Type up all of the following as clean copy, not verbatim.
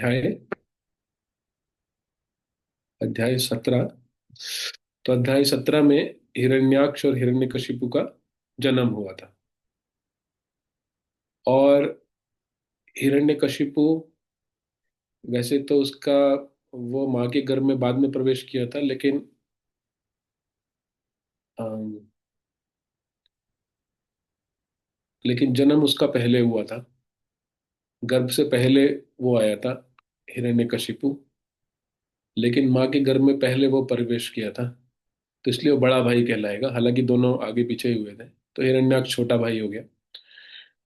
अध्याय अध्याय 17। तो अध्याय 17 में हिरण्याक्ष और हिरण्यकशिपु का जन्म हुआ था। और हिरण्यकशिपु वैसे तो उसका वो माँ के गर्भ में बाद में प्रवेश किया था, लेकिन जन्म उसका पहले हुआ था। गर्भ से पहले वो आया था, हिरण्यकशिपु। लेकिन माँ के गर्भ में पहले वो प्रवेश किया था, तो इसलिए वो बड़ा भाई कहलाएगा। हालांकि दोनों आगे पीछे ही हुए थे, तो हिरण्याक्ष छोटा भाई हो गया।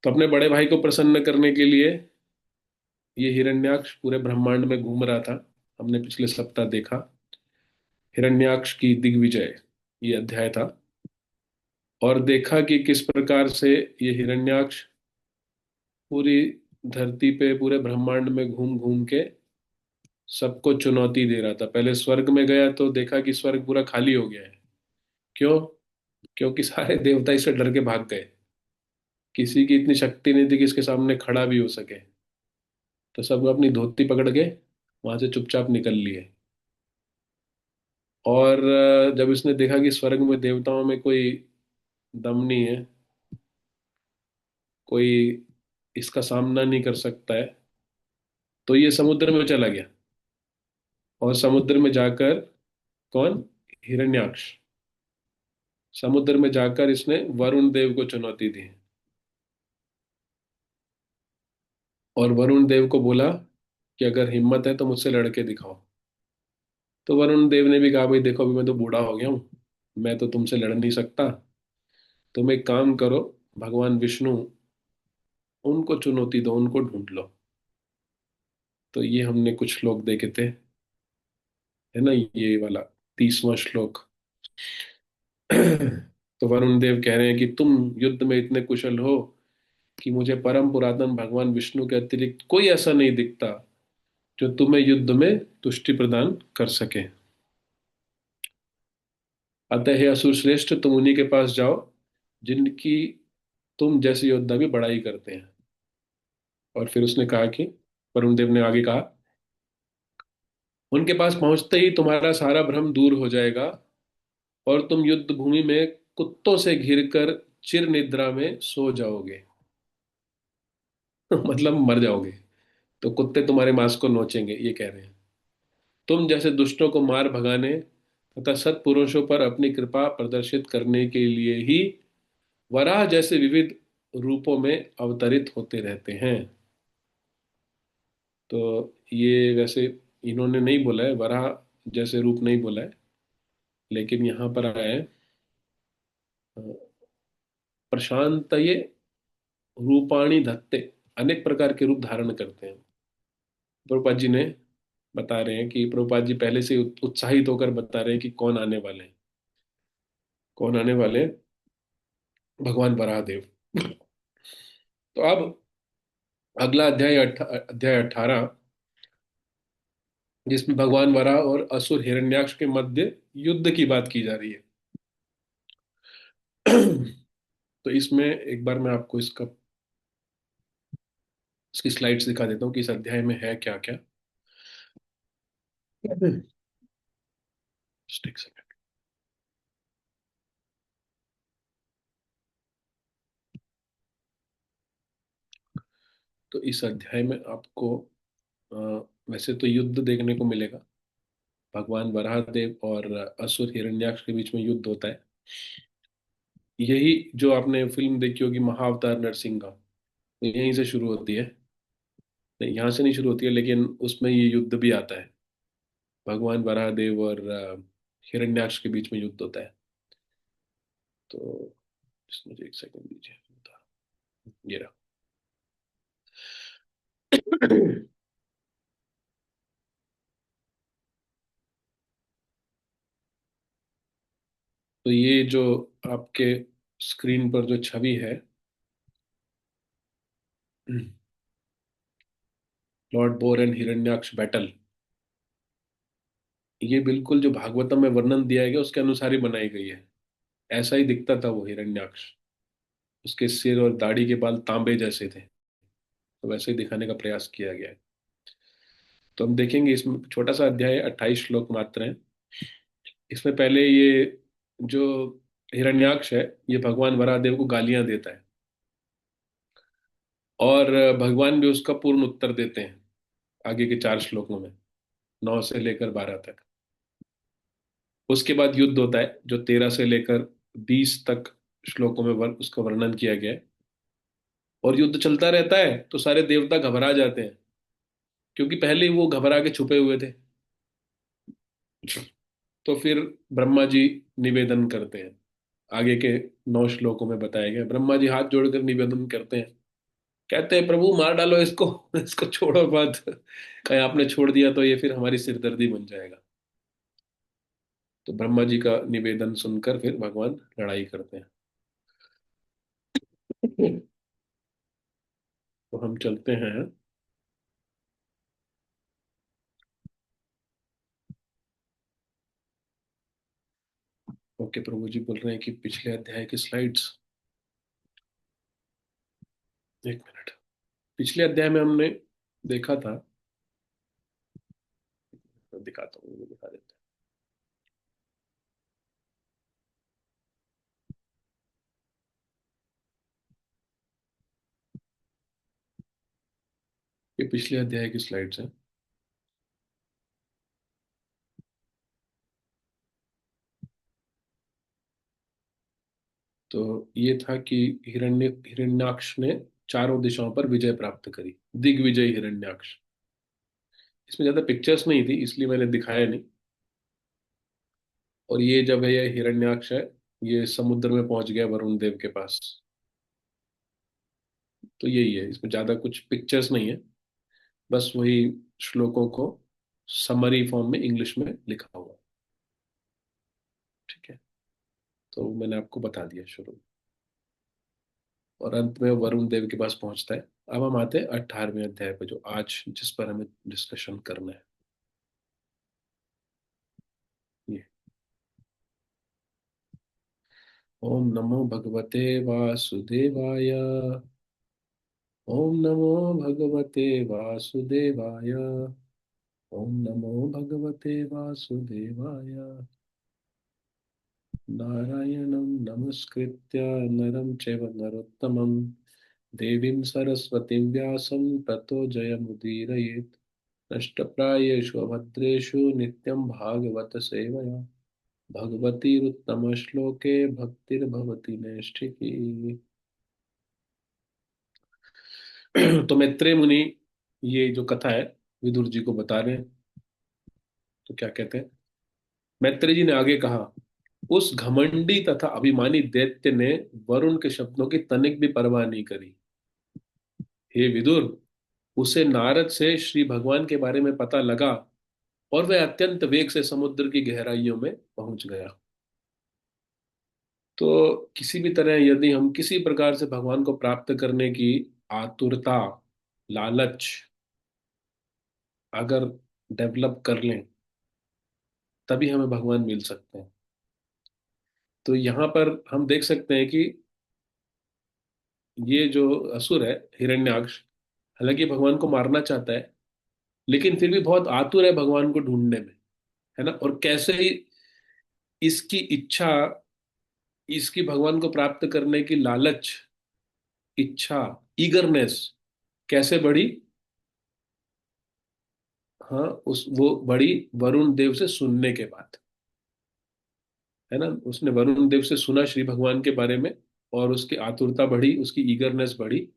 तो अपने बड़े भाई को प्रसन्न करने के लिए ये हिरण्याक्ष पूरे ब्रह्मांड में घूम रहा था। हमने पिछले सप्ताह देखा हिरण्याक्ष की दिग्विजय, ये अध्याय था। और देखा कि किस प्रकार से ये हिरण्याक्ष पूरी धरती पे पूरे ब्रह्मांड में घूम घूम के सबको चुनौती दे रहा था। पहले स्वर्ग में गया तो देखा कि स्वर्ग पूरा खाली हो गया है। क्यों? क्योंकि सारे देवता इससे डर के भाग गए। किसी की इतनी शक्ति नहीं थी कि इसके सामने खड़ा भी हो सके। तो सब अपनी धोती पकड़ के वहां से चुपचाप निकल लिए। और जब इसने देखा कि स्वर्ग में देवताओं में कोई दम नहीं है, कोई इसका सामना नहीं कर सकता है, तो ये समुद्र में चला गया। और समुद्र में जाकर, कौन? हिरण्याक्ष। समुद्र में जाकर इसने वरुण देव को चुनौती दी। और वरुण देव को बोला कि अगर हिम्मत है तो मुझसे लड़के दिखाओ। तो वरुण देव ने भी कहा, भाई देखो अभी मैं तो बूढ़ा हो गया हूँ, मैं तो तुमसे लड़ नहीं सकता। तुम एक काम करो, भगवान विष्णु, उनको चुनौती दो, उनको ढूंढ लो। तो ये हमने कुछ श्लोक देखे थे, है ना, ये वाला 30वां श्लोक। तो वरुण देव कह रहे हैं कि तुम युद्ध में इतने कुशल हो कि मुझे परम पुरातन भगवान विष्णु के अतिरिक्त कोई ऐसा नहीं दिखता जो तुम्हें युद्ध में तुष्टि प्रदान कर सके। अतः हे असुर श्रेष्ठ, तुम उन्हीं के पास जाओ जिनकी तुम जैसे योद्धा भी बड़ाई करते हैं। और फिर उसने कहा कि, वरुण देव ने आगे कहा, उनके पास पहुंचते ही तुम्हारा सारा भ्रम दूर हो जाएगा और तुम युद्ध भूमि में कुत्तों से घिर कर चिर निद्रा में सो जाओगे। मतलब मर जाओगे, तो कुत्ते तुम्हारे मांस को नोचेंगे, ये कह रहे हैं। तुम जैसे दुष्टों को मार भगाने तथा सत्पुरुषों पर अपनी कृपा प्रदर्शित करने के लिए ही वराह जैसे विविध रूपों में अवतरित होते रहते हैं। तो ये वैसे इन्होंने नहीं बोला है, वराह जैसे रूप नहीं बोला है, लेकिन यहाँ पर आया है प्रशांतये रूपाणी धत्ते, अनेक प्रकार के रूप धारण करते हैं। प्रभुपाद जी ने बता रहे हैं कि प्रभुपाद जी पहले से उत्साहित होकर बता रहे हैं कि कौन आने वाले हैं। कौन आने वाले हैं? भगवान वराहदेव। तो अब अगला अध्याय अध्याय 18, जिसमें भगवान वराह और असुर हिरण्याक्ष के मध्य युद्ध की बात की जा रही है। तो इसमें एक बार मैं आपको इसकी स्लाइड्स दिखा देता हूँ कि इस अध्याय में है क्या क्या। Just एक सेकंड। तो इस अध्याय में आपको अ, वैसे तो युद्ध देखने को मिलेगा। भगवान वराहदेव और असुर हिरण्याक्ष के बीच में युद्ध होता है। यही जो आपने फिल्म देखी होगी महाअवतार नरसिंहा, तो यहीं से शुरू होती है। नहीं, यहाँ से नहीं शुरू होती है, लेकिन उसमें ये युद्ध भी आता है। भगवान वराहदेव और हिरण्याक्ष के बीच में युद्ध होता है। तो मुझे एक सेकंड दीजिए, ये रहा। तो ये जो आपके स्क्रीन पर जो छवि है, Lord bore and Hiranyaksha battle, ये बिल्कुल जो भागवतम में वर्णन दिया गया उसके अनुसार ही बनाई गई है। ऐसा ही दिखता था वो हिरण्याक्ष। उसके सिर और दाढ़ी के बाल तांबे जैसे थे, तो वैसे ही दिखाने का प्रयास किया गया है। तो हम देखेंगे, इसमें छोटा सा अध्याय है, 28 श्लोक मात्र है। इसमें पहले ये जो हिरण्याक्ष है, ये भगवान वराहदेव को गालियां देता है, और भगवान भी उसका पूर्ण उत्तर देते हैं आगे के 4 श्लोकों में, 9 से लेकर 12 तक। उसके बाद युद्ध होता है, जो 13 से लेकर 20 तक श्लोकों में उसका वर्णन किया गया है। और युद्ध चलता रहता है तो सारे देवता घबरा जाते हैं, क्योंकि पहले ही वो घबरा के छुपे हुए थे। तो फिर ब्रह्मा जी निवेदन करते हैं। आगे के 9 श्लोकों में बताया गया, ब्रह्मा जी हाथ जोड़कर निवेदन करते हैं, कहते हैं प्रभु मार डालो इसको, इसको छोड़ो मत, कहीं आपने छोड़ दिया तो ये फिर हमारी सिरदर्दी बन जाएगा। तो ब्रह्मा जी का निवेदन सुनकर फिर भगवान लड़ाई करते हैं। तो हम चलते हैं। ओके, प्रभु जी बोल रहे हैं कि पिछले अध्याय की स्लाइड्स, 1 मिनट। पिछले अध्याय में हमने देखा था, दिखाता हूँ, ये दिखा देते हैं। ये पिछले अध्याय की स्लाइड्स हैं। तो ये था कि हिरण्याक्ष ने चारों दिशाओं पर विजय प्राप्त करी, दिग्विजय हिरण्याक्ष। इसमें ज्यादा पिक्चर्स नहीं थी, इसलिए मैंने दिखाया नहीं। और ये जब है, ये हिरण्याक्ष है, ये समुद्र में पहुंच गया वरुण देव के पास। तो यही है, इसमें ज्यादा कुछ पिक्चर्स नहीं है, बस वही श्लोकों को समरी फॉर्म में इंग्लिश में लिखा हुआ। ठीक है, तो मैंने आपको बता दिया शुरू में। और अंत में वरुण देव के पास पहुंचता है। अब हम आते हैं 18वें अध्याय पर, जो आज जिस पर हमें डिस्कशन करना है। ये, ओम नमो भगवते वासुदेवाय। ओम नमो भगवते वासुदेवाय। ओम नमो भगवते वासुदेवाय। नारायणं नमस्कृत्य नरं चैव नरोत्तमं देवीं सरस्वतीं व्यासं ततो जयमुदीरयेत्। नष्टप्रायेषु अभद्रेषु नित्यं भागवत सेवया भगवतीरुत्तमश्लोके भक्तिर्भवति नैष्ठिकी। तो मैत्रेय मुनि ये जो कथा है विदुर जी को बता रहे हैं। तो क्या कहते हैं, मैत्रेय जी ने आगे कहा, उस घमंडी तथा अभिमानी दैत्य ने वरुण के शब्दों की तनिक भी परवाह नहीं करी। हे विदुर, उसे नारद से श्री भगवान के बारे में पता लगा, और वह अत्यंत वेग से समुद्र की गहराइयों में पहुंच गया। तो किसी भी तरह यदि हम किसी प्रकार से भगवान को प्राप्त करने की आतुरता, लालच अगर डेवलप कर लें, तभी हमें भगवान मिल सकते हैं। तो यहाँ पर हम देख सकते हैं कि ये जो असुर है हिरण्याक्ष, हालांकि भगवान को मारना चाहता है, लेकिन फिर भी बहुत आतुर है भगवान को ढूंढने में, है ना। और कैसे ही इसकी इच्छा, इसकी भगवान को प्राप्त करने की लालच, इच्छा, ईगरनेस कैसे बढ़ी। हाँ, उस वो बढ़ी वरुण देव से सुनने के बाद, है ना। उसने वरुण देव से सुना श्री भगवान के बारे में, और उसकी आतुरता बढ़ी, उसकी ईगरनेस बढ़ी,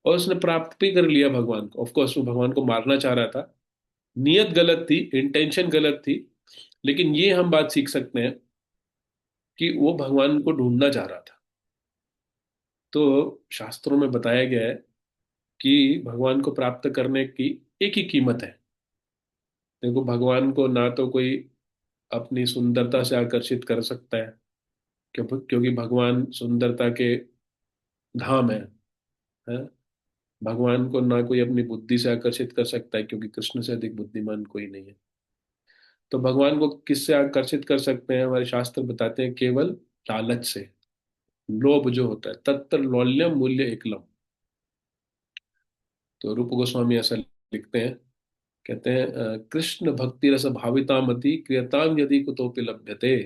और उसने प्राप्त भी कर लिया भगवान को। ऑफ कोर्स वो भगवान को मारना चाह रहा था, नियत गलत थी, इंटेंशन गलत थी, लेकिन ये हम बात सीख सकते हैं कि वो भगवान को ढूंढना चाह रहा था। तो शास्त्रों में बताया गया है कि भगवान को प्राप्त करने की एक ही कीमत है। देखो, भगवान को ना तो कोई अपनी सुंदरता से आकर्षित कर सकता है, क्योंकि भगवान सुंदरता के धाम है। भगवान को ना कोई अपनी बुद्धि से आकर्षित कर सकता है, क्योंकि कृष्ण से अधिक बुद्धिमान कोई नहीं है। तो भगवान को किससे आकर्षित कर सकते हैं, हमारे शास्त्र बताते हैं, केवल लालच से। लोभ जो होता है, तत्र लौल्यम मूल्य एकलम। तो रूप गोस्वामी ऐसा लिखते हैं कहते हैं कृष्ण भक्ति रस भाविता मति क्रियताम यदि कुतोपि लभ्यते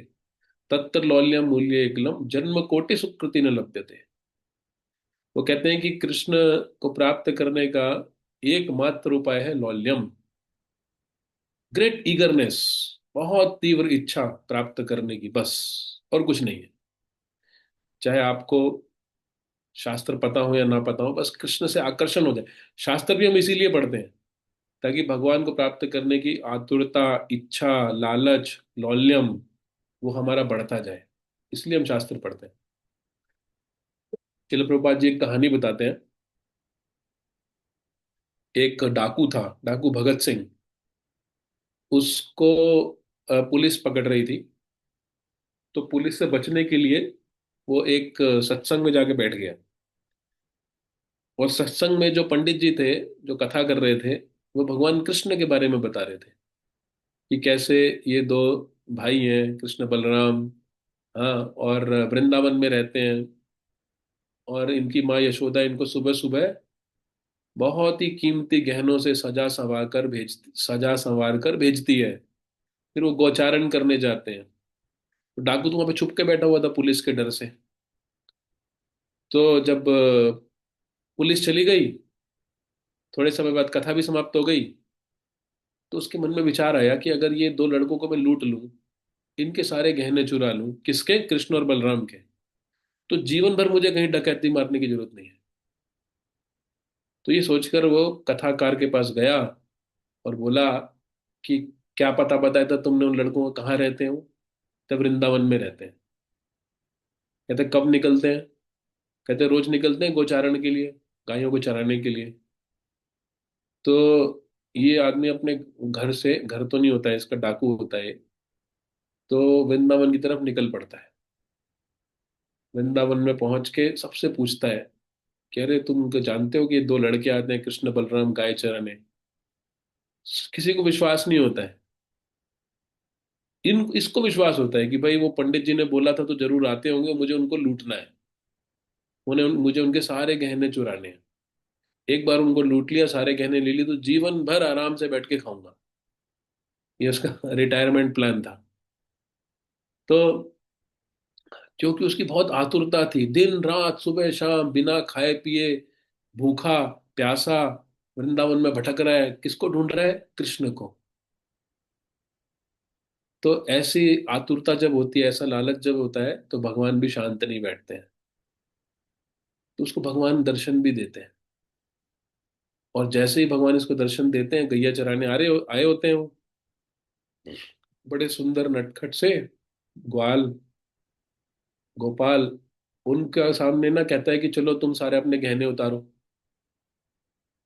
तत्र लौल्यम मूल्य एकलम जन्म कोटि सुकृति न लभ्यते। वो कहते हैं कि कृष्ण को प्राप्त करने का एकमात्र उपाय है लौल्यम, ग्रेट ईगरनेस, बहुत तीव्र इच्छा प्राप्त करने की, बस, और कुछ नहीं है। चाहे आपको शास्त्र पता हो या ना पता हो, बस कृष्ण से आकर्षण हो जाए। शास्त्र भी हम इसीलिए पढ़ते हैं ताकि भगवान को प्राप्त करने की आतुरता, इच्छा, लालच, लौल्यम, वो हमारा बढ़ता जाए। इसलिए हम शास्त्र पढ़ते हैं। शिल प्रभुपाद जी एक कहानी बताते हैं। एक डाकू था, डाकू भगत सिंह। उसको पुलिस पकड़ रही थी। तो पुलिस से बचने के लिए वो एक सत्संग में जाके बैठ गया। और सत्संग में जो पंडित जी थे, जो कथा कर रहे थे, वो भगवान कृष्ण के बारे में बता रहे थे कि कैसे ये दो भाई हैं, कृष्ण बलराम, हाँ, और वृंदावन में रहते हैं। और इनकी माँ यशोदा इनको सुबह सुबह बहुत ही कीमती गहनों से सजा संवार कर भेजती है। फिर वो गोचारण करने जाते हैं। तो डाकू तो वहां पे छुप के बैठा हुआ था पुलिस के डर से। तो जब पुलिस चली गई, थोड़े समय बाद कथा भी समाप्त हो गई। तो उसके मन में विचार आया कि अगर ये दो लड़कों को मैं लूट लूं, इनके सारे गहने चुरा लूं, किसके, कृष्ण और बलराम के, तो जीवन भर मुझे कहीं डकैती मारने की जरूरत नहीं है। तो ये सोचकर वो कथाकार के पास गया और बोला कि क्या पता बताया था तुमने उन लड़कों को, कहाँ रहते हो? तब वृंदावन में रहते हैं। कहते कब निकलते हैं? कहते रोज निकलते हैं गोचारण के लिए, गायों को चराने के लिए। तो ये आदमी अपने घर से, घर तो नहीं होता है इसका, डाकू होता है, तो वृंदावन की तरफ निकल पड़ता है। वृंदावन में पहुंच के सबसे पूछता है कि अरे तुम उनको जानते हो कि ये दो लड़के आते हैं कृष्ण बलराम गाय चराने? किसी को विश्वास नहीं होता है। इन इसको विश्वास होता है कि भाई वो पंडित जी ने बोला था तो जरूर आते होंगे, मुझे उनको लूटना है, मुझे उनके सारे गहने चुराने हैं। एक बार उनको लूट लिया, सारे गहने ले लिए, तो जीवन भर आराम से बैठ के खाऊंगा। ये उसका रिटायरमेंट प्लान था। तो क्योंकि उसकी बहुत आतुरता थी, दिन रात सुबह शाम बिना खाए पिए, भूखा प्यासा, वृंदावन में भटक रहा है, किसको ढूंढ रहा है? कृष्ण को। तो ऐसी आतुरता जब होती है, ऐसा लालच जब होता है, तो भगवान भी शांत नहीं बैठते हैं। तो उसको भगवान दर्शन भी देते हैं। और जैसे ही भगवान इसको दर्शन देते हैं, गैया चराने आए होते हैं वो, बड़े सुंदर नटखट से ग्वाल, गोपाल, उनका सामने ना कहता है कि चलो तुम सारे अपने गहने उतारो।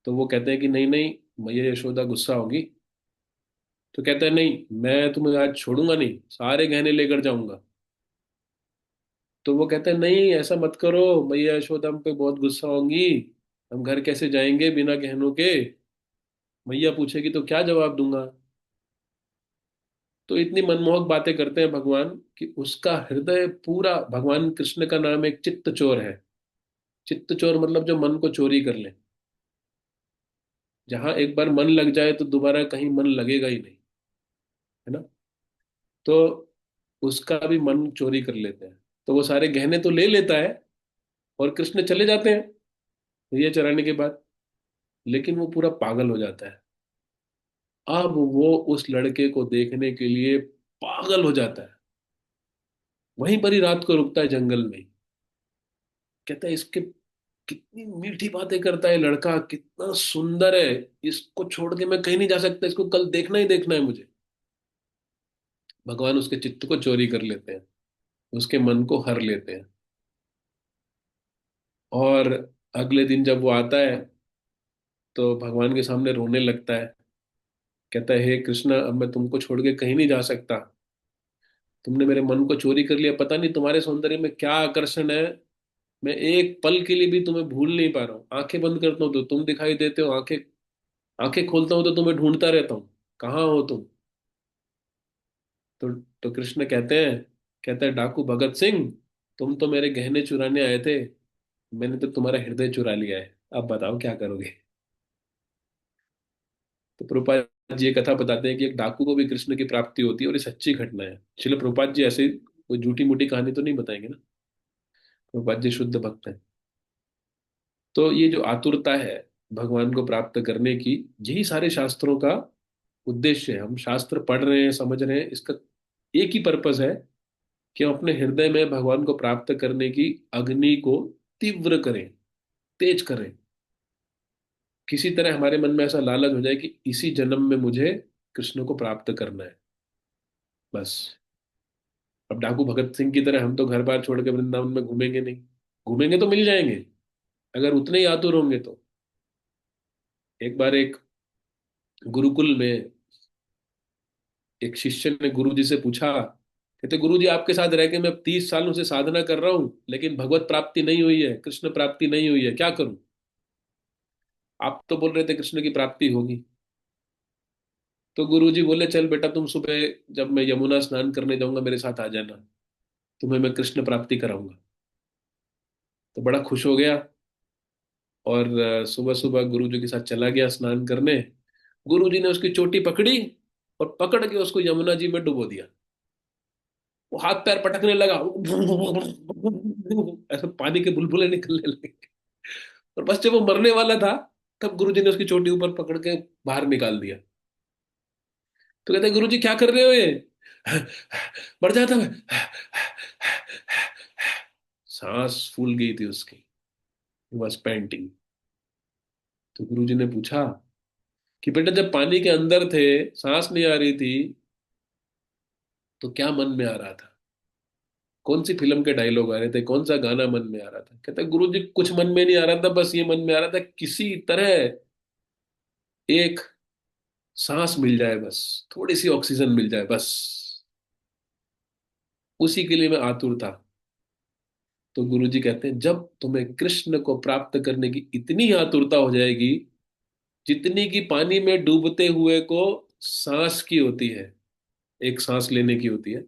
तो वो कहते हैं कि नहीं नहीं, मैया यशोदा गुस्सा होगी। तो कहता है नहीं, मैं तुम्हें आज छोड़ूंगा नहीं, सारे गहने लेकर जाऊंगा। तो वो कहते हैं नहीं, ऐसा मत करो, मैया यशोदा हम पे बहुत गुस्सा होंगी, हम घर कैसे जाएंगे बिना गहनों के, मैया पूछेगी तो क्या जवाब दूंगा। तो इतनी मनमोहक बातें करते हैं भगवान कि उसका हृदय पूरा, भगवान कृष्ण का नाम एक चित्त चोर है। चित्त चोर मतलब जो मन को चोरी कर ले। जहां एक बार मन लग जाए तो दोबारा कहीं मन लगेगा ही नहीं, है ना। तो उसका भी मन चोरी कर लेते हैं। तो वो सारे गहने तो ले लेता है और कृष्ण चले जाते हैं ये चराने के बाद। लेकिन वो पूरा पागल हो जाता है। अब वो उस लड़के को देखने के लिए पागल हो जाता है। वहीं पर ही रात को रुकता है जंगल में। कहता है इसके, कितनी मीठी बातें करता है लड़का, कितना सुंदर है, इसको छोड़ के मैं कहीं नहीं जा सकता, इसको कल देखना ही देखना है मुझे। भगवान उसके चित्त को चोरी कर लेते हैं, उसके मन को हर लेते हैं। और अगले दिन जब वो आता है तो भगवान के सामने रोने लगता है। कहता है हे कृष्ण, अब मैं तुमको छोड़ के कहीं नहीं जा सकता। तुमने मेरे मन को चोरी कर लिया, पता नहीं तुम्हारे सौंदर्य में क्या आकर्षण है। मैं एक पल के लिए भी तुम्हें भूल नहीं पा रहा हूँ। आंखें बंद करता हूँ तो तुम दिखाई देते हो, आंखें आंखें खोलता हूँ तो तुम्हें ढूंढता रहता हूँ, कहाँ हो तुम? तो कृष्ण कहते हैं, कहता है डाकू भगत सिंह, तुम तो मेरे गहने चुराने आए थे, मैंने तो तुम्हारा हृदय चुरा लिया है, अब बताओ क्या करोगे? तो प्रभुपाद जी ये कथा बताते हैं कि एक डाकू को भी कृष्ण की प्राप्ति होती है, और ये सच्ची घटना है। श्रील प्रभुपाद जी ऐसे कोई झूठी मूठी कहानी तो नहीं बताएंगे ना। प्रभुपाद जी शुद्ध भक्त हैं। तो ये जो आतुरता है भगवान को प्राप्त करने की, यही सारे शास्त्रों का उद्देश्य है। हम शास्त्र पढ़ रहे हैं, समझ रहे हैं, इसका एक ही पर्पस है कि हम अपने हृदय में भगवान को प्राप्त करने की अग्नि को तीव्र करें, तेज करें। किसी तरह हमारे मन में ऐसा लालच हो जाए कि इसी जन्म में मुझे कृष्ण को प्राप्त करना है, बस। अब डाकू भगत सिंह की तरह हम तो घर बार छोड़ के वृंदावन में घूमेंगे नहीं। घूमेंगे तो मिल जाएंगे, अगर उतने ही आतुर होंगे तो। एक बार एक गुरुकुल में एक शिष्य ने गुरु जी से पूछा, कहते गुरु जी आपके साथ रह के मैं 30 सालों से साधना कर रहा हूं, लेकिन भगवत प्राप्ति नहीं हुई है, कृष्ण प्राप्ति नहीं हुई है, क्या करूं? आप तो बोल रहे थे कृष्ण की प्राप्ति होगी। तो गुरु जी बोले चल बेटा, तुम सुबह जब मैं यमुना स्नान करने जाऊंगा मेरे साथ आ जाना, तुम्हें मैं कृष्ण प्राप्ति कराऊंगा। तो बड़ा खुश हो गया, और सुबह सुबह गुरु जी के साथ चला गया स्नान करने। गुरु जी ने उसकी चोटी पकड़ी और पकड़ के उसको यमुना जी में डुबो दिया। वो हाथ पैर पटकने लगा, ऐसे पानी के बुलबुले निकलने लगे। और बस जब वो मरने वाला था, तब गुरु जी ने उसकी चोटी ऊपर पकड़ के बाहर निकाल दिया। तो कहते गुरु जी क्या कर रहे हो ये? मर जाता मैं। सांस फूल गई थी उसकी, बस पेंटिंग। तो गुरु जी ने पूछा कि बेटा जब पानी के अंदर थे, सांस नहीं आ रही थी, तो क्या मन में आ रहा था? कौन सी फिल्म के डायलॉग आ रहे थे, कौन सा गाना मन में आ रहा था? कहता गुरु जी कुछ मन में नहीं आ रहा था, बस ये मन में आ रहा था किसी तरह एक सांस मिल जाए, बस थोड़ी सी ऑक्सीजन मिल जाए, बस उसी के लिए मैं आतुर था। तो गुरु जी कहते हैं जब तुम्हें कृष्ण को प्राप्त करने की इतनी आतुरता हो जाएगी जितनी की पानी में डूबते हुए को सांस की होती है, एक सांस लेने की होती है,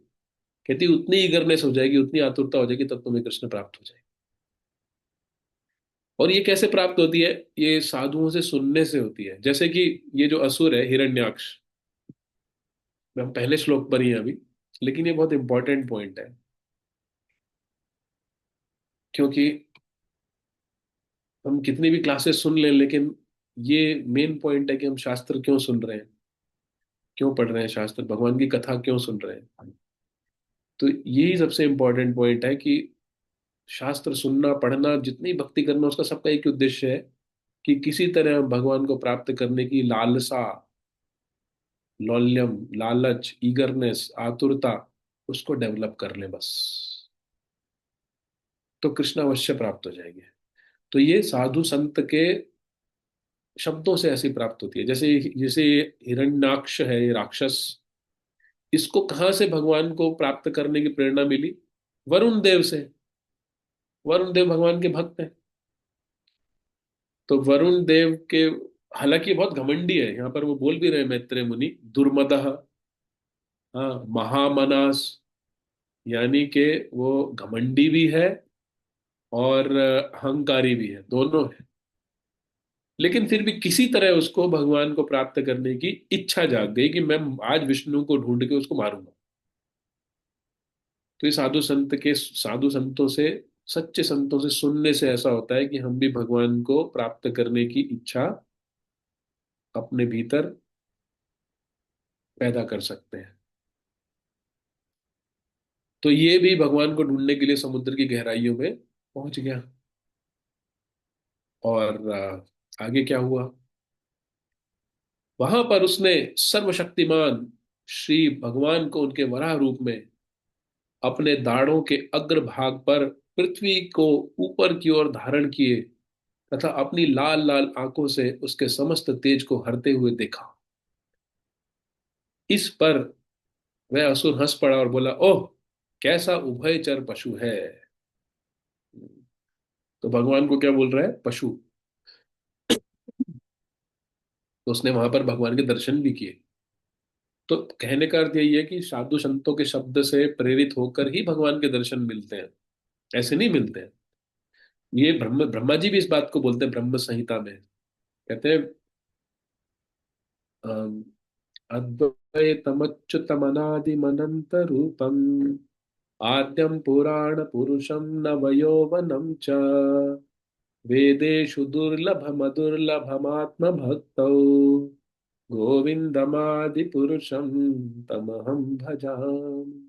कहती उतनी ईगरनेस हो जाएगी, उतनी आतुरता हो जाएगी, तब तुम्हें कृष्ण प्राप्त हो जाएगी। और ये कैसे प्राप्त होती है? ये साधुओं से सुनने से होती है। जैसे कि ये जो असुर है हिरण्याक्ष, हम पहले श्लोक पर ही हैं अभी, लेकिन ये बहुत इंपॉर्टेंट पॉइंट है। क्योंकि हम कितनी भी क्लासेस सुन लें, लेकिन ये मेन पॉइंट है कि हम शास्त्र क्यों सुन रहे हैं, क्यों पढ़ रहे हैं शास्त्र, भगवान की कथा क्यों सुन रहे हैं। तो यही सबसे इंपॉर्टेंट पॉइंट है कि शास्त्र सुनना, पढ़ना, जितनी भक्ति करना, उसका सबका एक ही उद्देश्य है कि किसी तरह हम भगवान को प्राप्त करने की लालसा, लौल्यम, लालच, ईगरनेस, आतुरता, उसको डेवलप कर ले बस। तो कृष्ण अवश्य प्राप्त हो जाएंगे। तो ये साधु संत के शब्दों से ऐसी प्राप्त होती है। जैसे जैसे ये हिरण्याक्ष है, ये राक्षस, इसको कहाँ से भगवान को प्राप्त करने की प्रेरणा मिली? वरुण देव से। वरुण देव भगवान के भक्त हैं। तो वरुण देव के, हालांकि ये बहुत घमंडी है, यहाँ पर वो बोल भी रहे हैं मैत्रेय मुनि, दुर्मदः, हाँ, महामनास, यानी कि वो घमंडी भी है और अहंकारी भी है, दोनों है। लेकिन फिर भी किसी तरह उसको भगवान को प्राप्त करने की इच्छा जाग गई कि मैं आज विष्णु को ढूंढ के उसको मारूंगा। तो ये साधु संतों से, सच्चे संतों से सुनने से ऐसा होता है कि हम भी भगवान को प्राप्त करने की इच्छा अपने भीतर पैदा कर सकते हैं। तो ये भी भगवान को ढूंढने के लिए समुद्र की गहराइयों में पहुंच गया। और आगे क्या हुआ? वहां पर उसने सर्वशक्तिमान श्री भगवान को उनके वराह रूप में अपने दाढ़ों के अग्रभाग पर पृथ्वी को ऊपर की ओर धारण किए, तथा अपनी लाल लाल आंखों से उसके समस्त तेज को हरते हुए देखा। इस पर वह असुर हंस पड़ा और बोला, ओह, कैसा उभयचर पशु है। तो भगवान को क्या बोल रहा है? पशु। तो उसने वहां पर भगवान के दर्शन भी किए। तो कहने का अर्थ यही है कि साधु संतों के शब्द से प्रेरित होकर ही भगवान के दर्शन मिलते हैं, ऐसे नहीं मिलते हैं। ये ब्रह्मा जी भी इस बात को बोलते हैं ब्रह्म संहिता में। कहते हैं अद्वैतमच्युतमनादिमनन्तरूपम् आद्यं पुराणपुरुषं नवयौवनं च वेदेषु दुर्लभमदुर्लभमात्मभक्तौ गोविन्दमादिपुरुषं तमहं भजामि।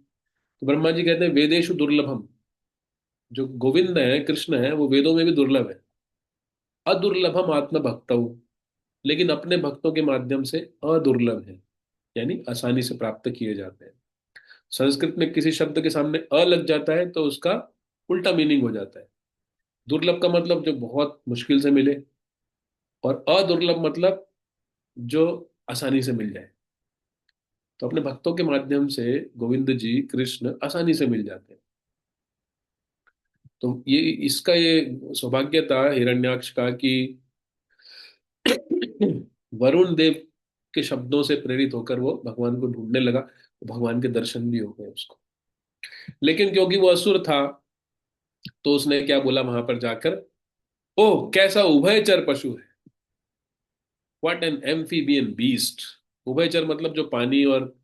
तो ब्रह्मा जी कहते हैं वेदेषु दुर्लभम, जो गोविंद है कृष्ण है वो वेदों में भी दुर्लभ है। अदुर्लभम आत्म भक्तौ, लेकिन अपने भक्तों के माध्यम से अदुर्लभ है, यानी आसानी से प्राप्त किए जाते हैं। संस्कृत में किसी शब्द के सामने अ लग जाता है तो उसका उल्टा मीनिंग हो जाता है। दुर्लभ का मतलब जो बहुत मुश्किल से मिले, और अदुर्लभ मतलब जो आसानी से मिल जाए। तो अपने भक्तों के माध्यम से गोविंद जी कृष्ण आसानी से मिल जाते हैं। तो ये इसका ये सौभाग्य था हिरण्याक्ष का कि वरुण देव के शब्दों से प्रेरित होकर वो भगवान को ढूंढने लगा, तो भगवान के दर्शन भी हो गए उसको। लेकिन क्योंकि वो असुर था, तो उसने क्या बोला वहां पर जाकर, ओह कैसा उभयचर पशु है, व्हाट एन एम्फीबियन बीस्ट। उभयचर मतलब जो पानी और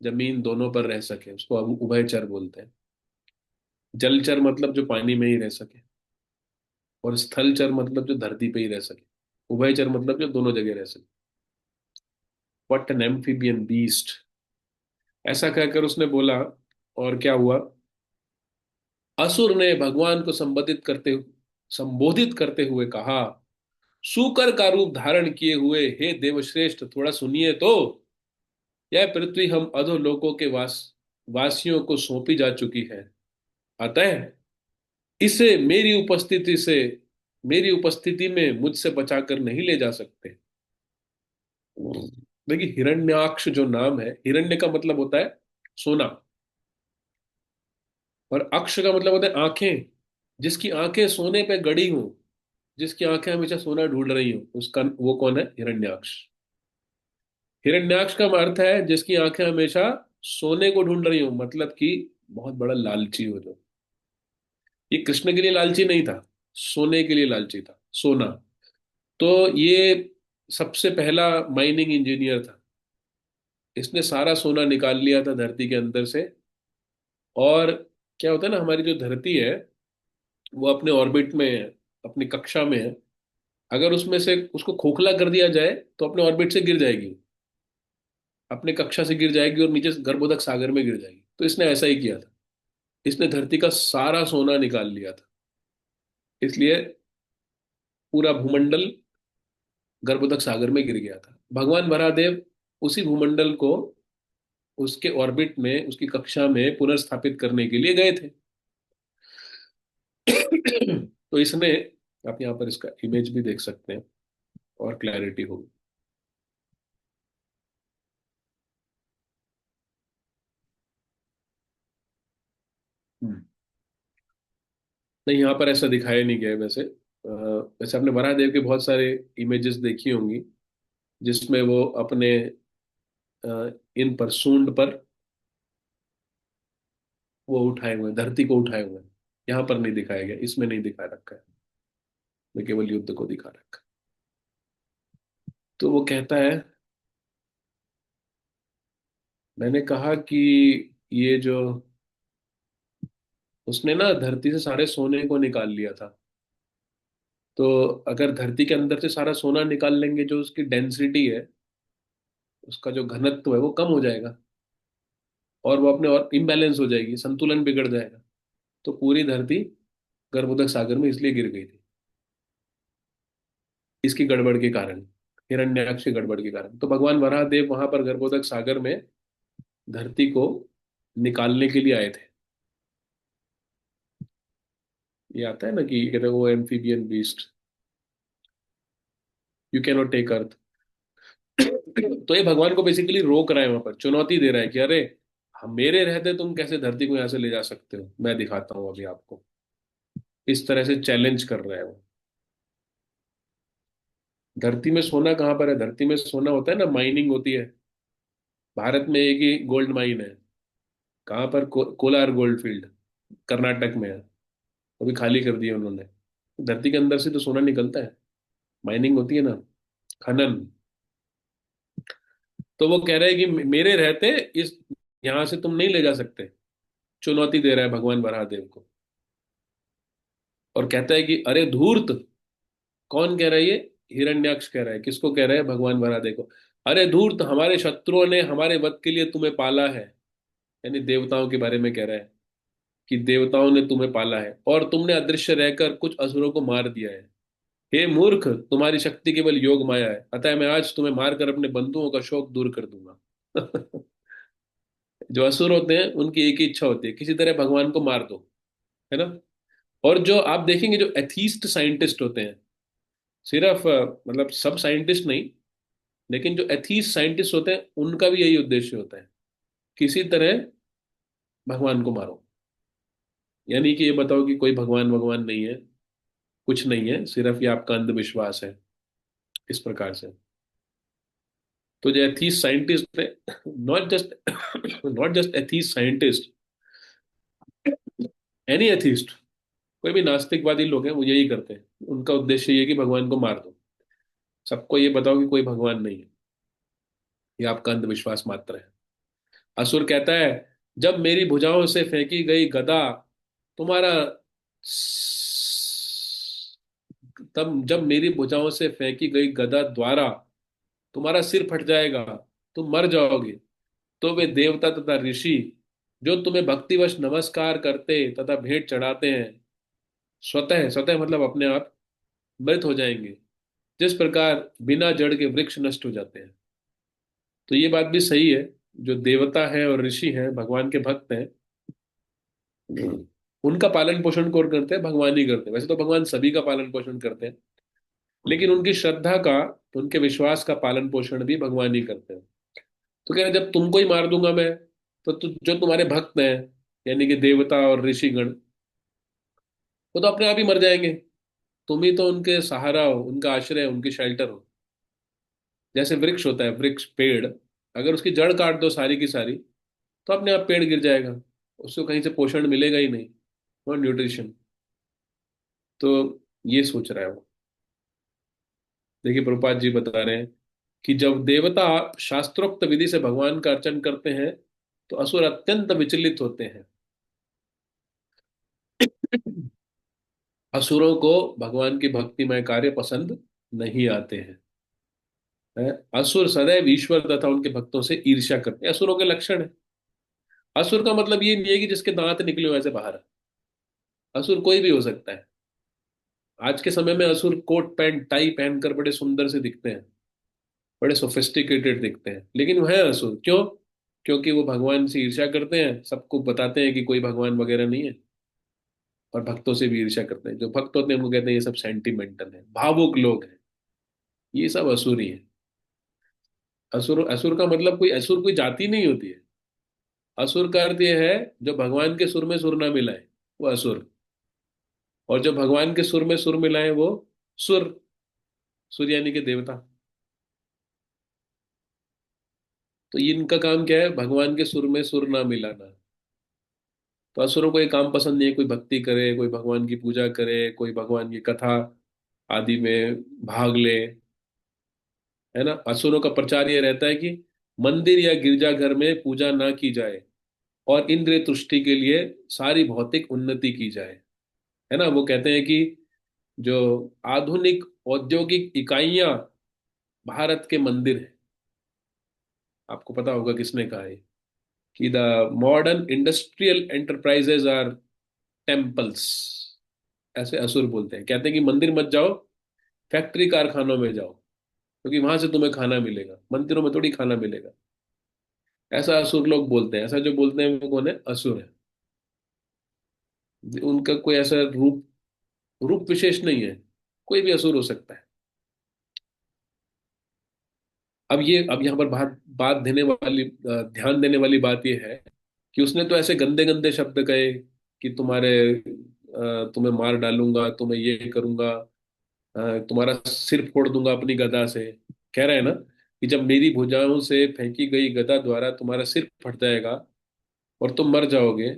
जमीन दोनों पर रह सके उसको अब उभयचर बोलते हैं। जलचर मतलब जो पानी में ही रह सके, और स्थलचर मतलब जो धरती पे ही रह सके। उभयचर मतलब जो दोनों जगह रह सके। व्हाट एन एम्फीबियन बीस्ट, ऐसा कहकर उसने बोला। और क्या हुआ, असुर ने भगवान को संबोधित करते हुए कहा, सूकर का रूप धारण किए हुए हे देवश्रेष्ठ, थोड़ा सुनिए तो। यह पृथ्वी हम अधोलोकों के वासियों को सौंपी जा चुकी है। अतः इसे मेरी उपस्थिति में मुझसे बचाकर नहीं ले जा सकते। देखिए हिरण्याक्ष जो नाम है, हिरण्य का मतलब होता है सोना, और अक्ष का मतलब होता है आंखें। जिसकी आंखें सोने पे गड़ी हों, जिसकी आंखें हमेशा सोना ढूंढ रही हों, उसका वो कौन है, हिरण्याक्ष। हिरण्याक्ष का अर्थ है जिसकी आंखें हमेशा सोने को ढूंढ रही हो, मतलब कि बहुत बड़ा लालची हो जो। ये कृष्ण के लिए लालची नहीं था, सोने के लिए लालची था, सोना। तो ये सबसे पहला माइनिंग इंजीनियर था। इसने सारा सोना निकाल लिया था धरती के अंदर से। और क्या होता है ना, हमारी जो धरती है वो अपने ऑर्बिट में है, अपनी कक्षा में है। अगर उसमें से उसको खोखला कर दिया जाए तो अपने ऑर्बिट से गिर जाएगी, अपने कक्षा से गिर जाएगी और नीचे गर्भोदक सागर में गिर जाएगी। तो इसने ऐसा ही किया था, इसने धरती का सारा सोना निकाल लिया था। इसलिए पूरा भूमंडल गर्भोदक सागर में गिर गया था। भगवान वराहदेव उसी भूमंडल को उसके ऑर्बिट में, उसकी कक्षा में पुनर्स्थापित करने के लिए गए थे। तो इसने, आप यहाँ पर इसका इमेज भी देख सकते हैं और क्लैरिटी होगी। हम्म। नहीं, यहाँ पर ऐसा दिखाया नहीं गया है वैसे। वैसे आपने वराहदेव के बहुत सारे इमेजेस देखी होंगी जिसमें वो अपने इन पर, सूंड पर वो उठाए हुए हैं, धरती को उठाए हुए हैं। यहाँ पर नहीं दिखाया गया, इसमें नहीं दिखा रखा है, मैं केवल युद्ध को दिखा रखा है। तो वो कहता है, मैंने कहा कि ये जो उसने ना धरती से सारे सोने को निकाल लिया था। तो अगर धरती के अंदर से सारा सोना निकाल लेंगे, जो उसकी डेंसिटी है, उसका जो घनत्व है वो कम हो जाएगा, और वो अपने और इम्बैलेंस हो जाएगी, संतुलन बिगड़ जाएगा। तो पूरी धरती गर्भोदक सागर में इसलिए गिर गई थी, इसकी गड़बड़ के कारण, हिरण्याक्ष की गड़बड़ के कारण। तो भगवान वराहदेव वहां पर गर्भोदक सागर में धरती को निकालने के लिए आए थे। ये आता है ना कि कहते हैं वो amphibian beast, you can not take earth. तो ये भगवान को बेसिकली रोक रहा है, वहां पर चुनौती दे रहा है कि अरे, हम मेरे रहते तुम कैसे धरती को यहाँ से ले जा सकते हो, मैं दिखाता हूँ अभी आपको। इस तरह से चैलेंज कर रहा है वो। धरती में सोना कहाँ पर है, धरती में सोना होता है ना, माइनिंग होती है। भारत में एक ही गोल्ड माइन है, कहाँ पर, कोलार गोल्ड फील्ड, कर्नाटक में है। अभी खाली कर दिया उन्होंने। धरती के अंदर से तो सोना निकलता है, माइनिंग होती है ना, खनन। तो वो कह रहे हैं कि मेरे रहते इस यहां से तुम नहीं ले जा सकते। चुनौती दे रहा है भगवान वराहदेव को। और कहता है कि अरे धूर्त, कौन कह रहा है ये? हिरण्याक्ष कह रहा है। किसको कह रहा है? भगवान वराहदेव को। अरे धूर्त, हमारे शत्रुओं ने हमारे वध के लिए तुम्हें पाला है। यानी देवताओं के बारे में कह रहा है कि देवताओं ने तुम्हें पाला है और तुमने अदृश्य रहकर कुछ असुरों को मार दिया है। हे मूर्ख, तुम्हारी शक्ति केवल योग माया है, अतः मैं आज तुम्हें मारकर अपने बंधुओं का शोक दूर कर दूंगा। जो असुर होते हैं उनकी एक ही इच्छा होती है, किसी तरह भगवान को मार दो, है ना। और जो आप देखेंगे जो एथीस्ट साइंटिस्ट होते हैं, सिर्फ मतलब सब साइंटिस्ट नहीं, लेकिन जो एथीस्ट साइंटिस्ट होते हैं उनका भी यही उद्देश्य होता है, किसी तरह भगवान को मारो। यानी कि ये बताओ कि कोई भगवान भगवान नहीं है, कुछ नहीं है, सिर्फ ये आपका अंधविश्वास है, इस प्रकार से। तो जो एथीस्ट साइंटिस्ट है, not just not just atheist scientist, any atheist, कोई भी नास्तिकवादी लोग हैं वो यही करते हैं। उनका उद्देश्य ये है कि भगवान को मार दो, सबको ये बताओ कि कोई भगवान नहीं है, ये आपका अंधविश्वास मात्र है। असुर कहता है, जब मेरी भुजाओं से फेंकी गई गदा तुम्हारा तब जब मेरी भुजाओं से फेंकी गई गदा द्वारा तुम्हारा सिर फट जाएगा, तुम मर जाओगे, तो वे देवता तथा ऋषि जो तुम्हें भक्तिवश नमस्कार करते तथा भेंट चढ़ाते हैं, स्वतः स्वतः मतलब अपने आप मृत हो जाएंगे, जिस प्रकार बिना जड़ के वृक्ष नष्ट हो जाते हैं। तो ये बात भी सही है। जो देवता है और ऋषि हैं, भगवान के भक्त हैं, उनका पालन पोषण कौन करते हैं? भगवान ही करते हैं। वैसे तो भगवान सभी का पालन पोषण करते हैं, लेकिन उनकी श्रद्धा का, उनके विश्वास का पालन पोषण भी भगवान ही करते हैं। तो कह रहे जब तुमको ही मार दूंगा मैं, तो जो तुम्हारे भक्त हैं, यानी कि देवता और ऋषिगण, वो तो अपने आप ही मर जाएंगे। तुम ही तो उनके सहारा हो, उनका आश्रय, उनकी शेल्टर हो। जैसे वृक्ष होता है, वृक्ष पेड़, अगर उसकी जड़ काट दो सारी की सारी, तो अपने आप पेड़ गिर जाएगा, उसको कहीं से पोषण मिलेगा ही नहीं, और न्यूट्रिशन। तो ये सोच रहा है वो। देखिए प्रभुपाद जी बता रहे हैं कि जब देवता शास्त्रोक्त विधि से भगवान का अर्चन करते हैं, तो असुर अत्यंत विचलित होते हैं। असुरों को भगवान की भक्तिमय कार्य पसंद नहीं आते हैं। असुर सदैव ईश्वर तथा उनके भक्तों से ईर्ष्या करते हैं, असुरों के लक्षण है। असुर का मतलब ये नहीं है कि जिसके दांत निकले हो ऐसे बाहर। असुर कोई भी हो सकता है। आज के समय में असुर कोट पैंट टाई पहनकर बड़े सुंदर से दिखते हैं, बड़े सोफिस्टिकेटेड दिखते हैं, लेकिन वह है असुर। क्यों? क्योंकि वो भगवान से ईर्ष्या करते हैं, सबको बताते हैं कि कोई भगवान वगैरह नहीं है, और भक्तों से भी ईर्ष्या करते हैं। जो भक्त होते हैं वो कहते हैं ये सब सेंटिमेंटल है, भावुक लोग हैं, ये सब असुर ही है। असुर, असुर का मतलब कोई असुर कोई जाति नहीं होती है। असुर का अर्थ यह है जो भगवान के सुर में सुर ना मिलाए, वो असुर। और जो भगवान के सुर में सुर मिलाए वो सुर। सुर यानी कि देवता। तो इनका काम क्या है? भगवान के सुर में सुर ना मिलाना। तो असुरों को ये काम पसंद नहीं है, कोई भक्ति करे, कोई भगवान की पूजा करे, कोई भगवान की कथा आदि में भाग ले, है ना। असुरों का प्रचार ये रहता है कि मंदिर या गिरजाघर में पूजा ना की जाए, और इंद्रिय तुष्टि के लिए सारी भौतिक उन्नति की जाए, है ना। वो कहते हैं कि जो आधुनिक औद्योगिक इकाइयां भारत के मंदिर हैं, आपको पता होगा किसने कहा है कि the modern industrial enterprises are temples. ऐसे असुर बोलते हैं, कहते हैं कि मंदिर मत जाओ, फैक्ट्री कारखानों में जाओ, क्योंकि वहां से तुम्हें खाना मिलेगा, मंदिरों में थोड़ी खाना मिलेगा। ऐसा असुर लोग बोलते हैं। ऐसा जो बोलते हैं वो कौन है? असुर है। उनका कोई ऐसा रूप रूप विशेष नहीं है, कोई भी असुर हो सकता है। अब यहाँ पर बात बात देने वाली ध्यान देने वाली बात यह है कि उसने तो ऐसे गंदे गंदे शब्द कहे कि तुम्हें मार डालूंगा, तुम्हें ये करूंगा, तुम्हारा सिर फोड़ दूंगा अपनी गदा से। कह रहा है ना कि जब मेरी भुजाओं से फेंकी गई गदा द्वारा तुम्हारा सिर फट जाएगा और तुम मर जाओगे,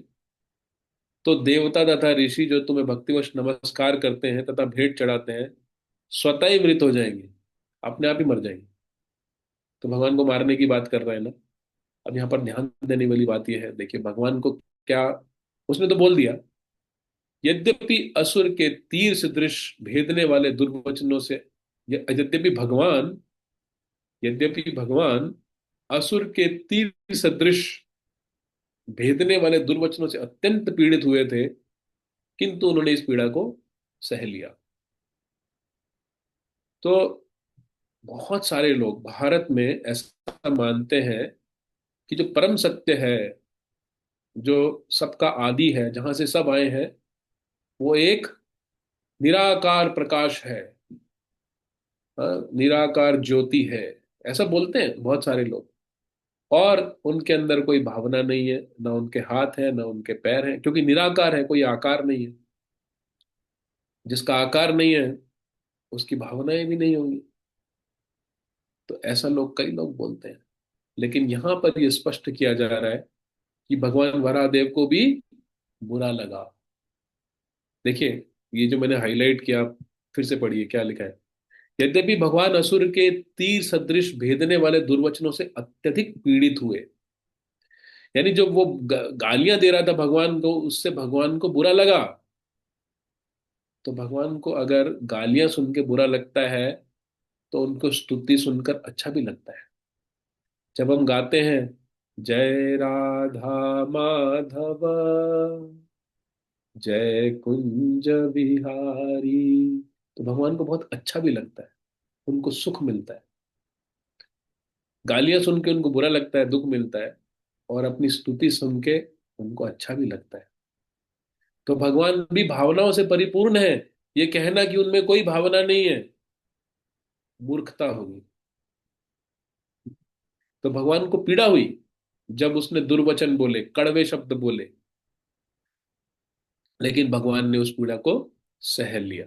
तो देवता तथा ऋषि जो तुम्हें भक्तिवश नमस्कार करते हैं तथा भेंट चढ़ाते हैं, स्वतः ही मृत हो जाएंगे, अपने आप ही मर जाएंगे। तो भगवान को मारने की बात कर रहे हैं ना। अब यहाँ पर ध्यान देने वाली बात यह है, देखिए भगवान को क्या, उसने तो बोल दिया, यद्यपि असुर के तीर सदृश भेदने वाले दुर्वचनों से, यद्यपि भगवान, यद्यपि भगवान असुर के तीर सदृश भेदने वाले दुर्वचनों से अत्यंत पीड़ित हुए थे, किंतु उन्होंने इस पीड़ा को सह लिया। तो बहुत सारे लोग भारत में ऐसा मानते हैं कि जो परम सत्य है, जो सबका आदि है, जहां से सब आए हैं, वो एक निराकार प्रकाश है। निराकार ज्योति है, ऐसा बोलते हैं बहुत सारे लोग। और उनके अंदर कोई भावना नहीं है, ना उनके हाथ है ना उनके पैर हैं, क्योंकि निराकार है, कोई आकार नहीं है। जिसका आकार नहीं है उसकी भावनाएं भी नहीं होंगी। तो ऐसा लोग, कई लोग बोलते हैं। लेकिन यहां पर यह स्पष्ट किया जा रहा है कि भगवान वराहदेव को भी बुरा लगा। देखिए, ये जो मैंने हाईलाइट किया, फिर से पढ़िए क्या लिखा है। यद्यपि भगवान असुर के तीर सदृश भेदने वाले दुर्वचनों से अत्यधिक पीड़ित हुए, यानी जब वो गालियां दे रहा था भगवान को, उससे भगवान को बुरा लगा। तो भगवान को अगर गालियां सुन के बुरा लगता है, तो उनको स्तुति सुनकर अच्छा भी लगता है। जब हम गाते हैं जय राधा माधव, जय कुंज बिहारी, तो भगवान को बहुत अच्छा भी लगता है, उनको सुख मिलता है। गालियां सुन के उनको बुरा लगता है, दुख मिलता है। और अपनी स्तुति सुन के उनको अच्छा भी लगता है। तो भगवान भी भावनाओं से परिपूर्ण है। ये कहना कि उनमें कोई भावना नहीं है, मूर्खता होगी। तो भगवान को पीड़ा हुई जब उसने दुर्वचन बोले, कड़वे शब्द बोले, लेकिन भगवान ने उस पीड़ा को सह लिया।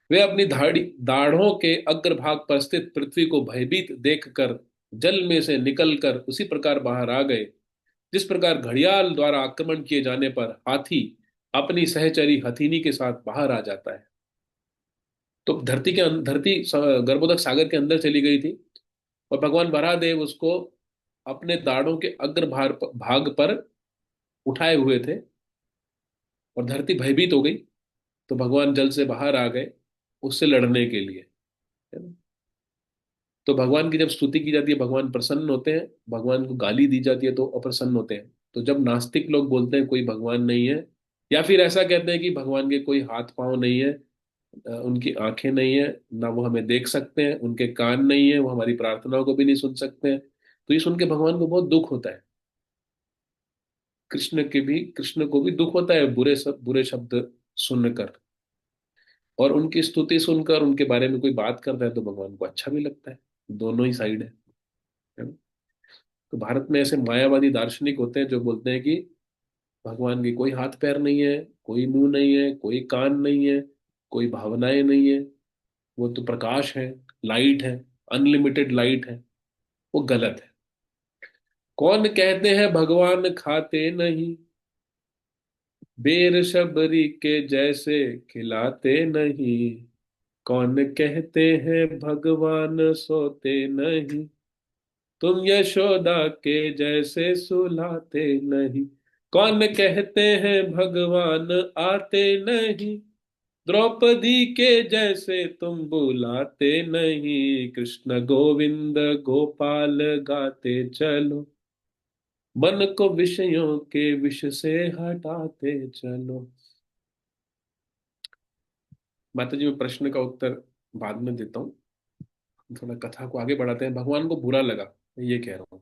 वे अपनी दाढ़ों के अग्रभाग पर स्थित पृथ्वी को भयभीत देखकर जल में से निकलकर उसी प्रकार बाहर आ गए, जिस प्रकार घड़ियाल द्वारा आक्रमण किए जाने पर हाथी अपनी सहचरी हथीनी के साथ बाहर आ जाता है। तो धरती गर्भोदक सागर के अंदर चली गई थी, और भगवान वराहदेव उसको अपने दाढ़ों के भाग पर उठाए हुए थे, और धरती भयभीत हो गई। तो भगवान जल से बाहर आ गए उससे लड़ने के लिए, है ना। तो भगवान की जब स्तुति की जाती है भगवान प्रसन्न होते हैं, भगवान को गाली दी जाती है तो अप्रसन्न होते हैं। तो जब नास्तिक लोग बोलते हैं कोई भगवान नहीं है, या फिर ऐसा कहते हैं कि भगवान के कोई हाथ पांव नहीं है, उनकी आंखें नहीं है, ना वो हमें देख सकते हैं, उनके कान नहीं है, वो हमारी प्रार्थनाओं को भी नहीं सुन सकते हैं, तो ये सुन के भगवान को बहुत दुख होता है। कृष्ण को भी दुख होता है बुरे शब्द सुनकर। और उनकी स्तुति सुनकर उनके बारे में कोई बात करता है तो भगवान को अच्छा भी लगता है। दोनों ही साइड है ना? तो भारत में ऐसे मायावादी दार्शनिक होते हैं जो बोलते हैं कि भगवान की कोई हाथ पैर नहीं है, कोई मुंह नहीं है, कोई कान नहीं है, कोई भावनाएं नहीं है, वो तो प्रकाश है, लाइट है, अनलिमिटेड लाइट है। वो गलत है। कौन कहते हैं भगवान खाते नहीं, बेर शबरी के जैसे खिलाते नहीं। कौन कहते हैं भगवान सोते नहीं, तुम यशोदा के जैसे सुलाते नहीं। कौन कहते हैं भगवान आते नहीं, द्रौपदी के जैसे तुम बुलाते नहीं। कृष्ण गोविंद गोपाल गाते चलो, मन को विषयों के विष से हटाते चलो। माता जी, मैं प्रश्न का उत्तर बाद में देता हूँ, थोड़ा कथा को आगे बढ़ाते हैं। भगवान को बुरा लगा, मैं ये कह रहा हूँ।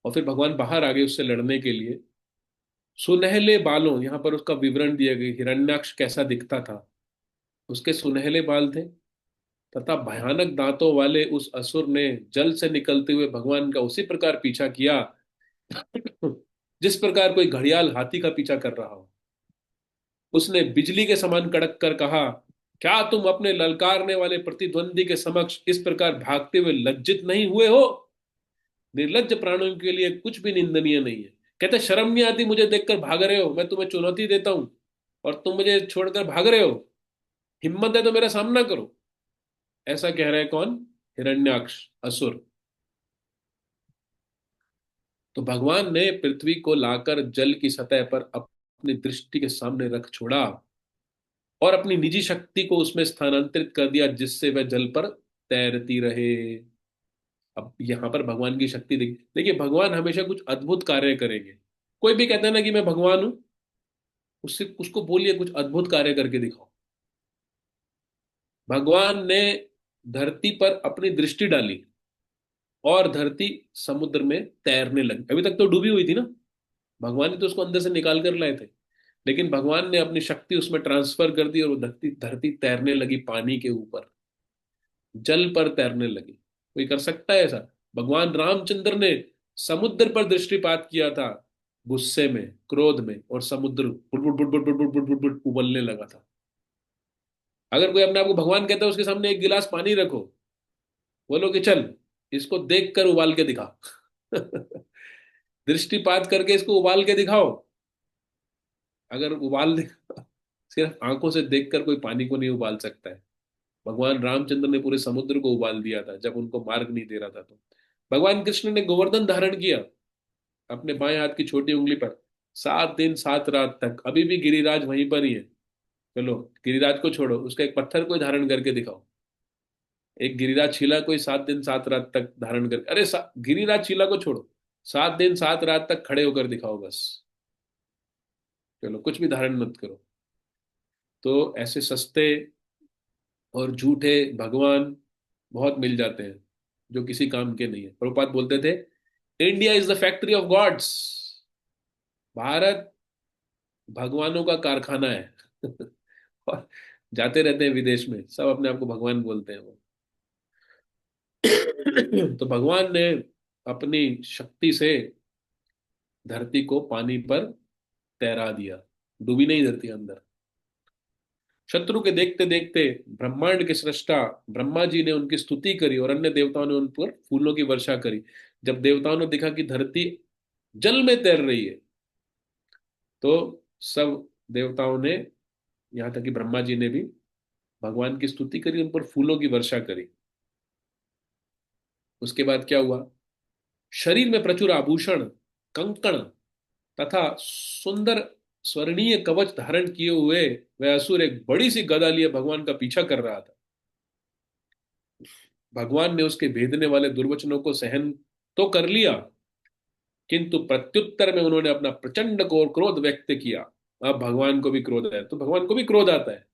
और फिर भगवान बाहर आ गए उससे लड़ने के लिए। सुनहले बालों, यहाँ पर उसका विवरण दिया गया, हिरण्याक्ष कैसा दिखता था। उसके सुनहले बाल थे, तथा भयानक दांतों वाले उस असुर ने जल से निकलते हुए भगवान का उसी प्रकार पीछा किया जिस प्रकार कोई घड़ियाल हाथी का पीछा कर रहा हो। उसने बिजली के समान कड़क कर कहा, क्या तुम अपने ललकारने वाले प्रतिद्वंदी के समक्ष इस प्रकार भागते हुए लज्जित नहीं हुए हो। निर्लज्ज प्राणियों के लिए कुछ भी निंदनीय नहीं है। कहते शर्म नहीं आती मुझे देखकर भाग रहे हो, मैं तुम्हें चुनौती देता हूं और तुम मुझे छोड़कर भाग रहे हो। हिम्मत है तो मेरा सामना करो। ऐसा कह रहा है कौन? हिरण्याक्ष, असुर। तो भगवान ने पृथ्वी को लाकर जल की सतह पर अपनी दृष्टि के सामने रख छोड़ा और अपनी निजी शक्ति को उसमें स्थानांतरित कर दिया, जिससे वह जल पर तैरती रहे। अब यहां पर भगवान की शक्ति देखिए, भगवान हमेशा कुछ अद्भुत कार्य करेंगे। कोई भी कहता है ना कि मैं भगवान हूं, उससे उसको बोलिए कुछ अद्भुत कार्य करके दिखाओ। भगवान ने धरती पर अपनी दृष्टि डाली और धरती समुद्र में तैरने लगी। अभी तक तो डूबी हुई थी ना, भगवान ने तो उसको अंदर से निकाल कर लाए थे। लेकिन भगवान ने अपनी शक्ति उसमें ट्रांसफर कर दी और वो धरती धरती तैरने लगी पानी के ऊपर, जल पर तैरने लगी। कोई कर सकता है ऐसा? भगवान रामचंद्र ने समुद्र पर दृष्टिपात किया था, गुस्से में, क्रोध में, और समुद्र बुट बुट बुट बुट बुट बुट बुट बुट बुट उबलने लगा था। अगर कोई अपने आप को भगवान कहता है, उसके सामने एक गिलास पानी रखो, बोलो कि चल इसको देख कर उबाल के दिखा। दृष्टिपात करके इसको उबाल के दिखाओ। अगर उबाल दे, सिर्फ आंखों से देखकर कोई पानी को नहीं उबाल सकता है। भगवान रामचंद्र ने पूरे समुद्र को उबाल दिया था जब उनको मार्ग नहीं दे रहा था। तो भगवान कृष्ण ने गोवर्धन धारण किया अपने बाएं हाथ की छोटी उंगली पर, 7 दिन 7 रात तक। अभी भी गिरिराज वहीं पर ही है। चलो, गिरिराज को छोड़ो, उसका एक पत्थर कोई धारण करके दिखाओ। एक गिरिराज शिला कोई 7 दिन 7 रात तक धारण कर, अरे गिरिराज शिला को छोड़ो, 7 दिन 7 रात तक खड़े होकर दिखाओ बस। चलो, कुछ भी धारण मत करो। तो ऐसे सस्ते और झूठे भगवान बहुत मिल जाते हैं जो किसी काम के नहीं है। प्रभुपाद बोलते थे, India is the factory of gods. Bharat भगवानों का कारखाना है। और जाते रहते हैं विदेश में, सब अपने आप को भगवान बोलते हैं वो। तो भगवान ने अपनी शक्ति से धरती को पानी पर तैरा दिया, डूबी नहीं धरती अंदर। शत्रु के देखते देखते ब्रह्मांड के सृष्टा ब्रह्मा जी ने उनकी स्तुति करी और अन्य देवताओं ने उन पर फूलों की वर्षा करी। जब देवताओं ने देखा कि धरती जल में तैर रही है, तो सब देवताओं ने, यहां तक कि ब्रह्मा जी ने भी, भगवान की स्तुति करी, उन पर फूलों की वर्षा करी। उसके बाद क्या हुआ? शरीर में प्रचुर आभूषण, कंकण तथा सुंदर स्वर्णीय कवच धारण किए हुए वह असुर एक बड़ी सी गदा लिए भगवान का पीछा कर रहा था। भगवान ने उसके भेदने वाले दुर्वचनों को सहन तो कर लिया, किंतु प्रत्युत्तर में उन्होंने अपना प्रचंड क्रोध व्यक्त किया। अब भगवान को भी क्रोध है, तो भगवान को भी क्रोध आता है।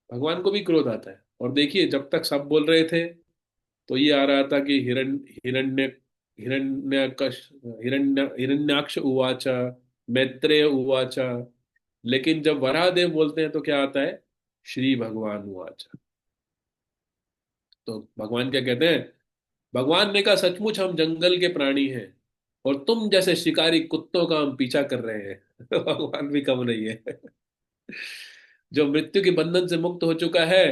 भगवान को भी क्रोध आता है। और देखिए, जब तक सब बोल रहे थे तो ये आ रहा था कि हिरण्य हिरण्यकश हिरण्याक्ष उवाच, मैत्रेय उवाच। लेकिन जब वराहदेव बोलते हैं तो क्या आता है? श्री भगवान उवाच। तो भगवान क्या कहते हैं? भगवान ने कहा, सचमुच हम जंगल के प्राणी हैं और तुम जैसे शिकारी कुत्तों का हम पीछा कर रहे हैं। भगवान भी कम नहीं है। जो मृत्यु के बंधन से मुक्त हो चुका है,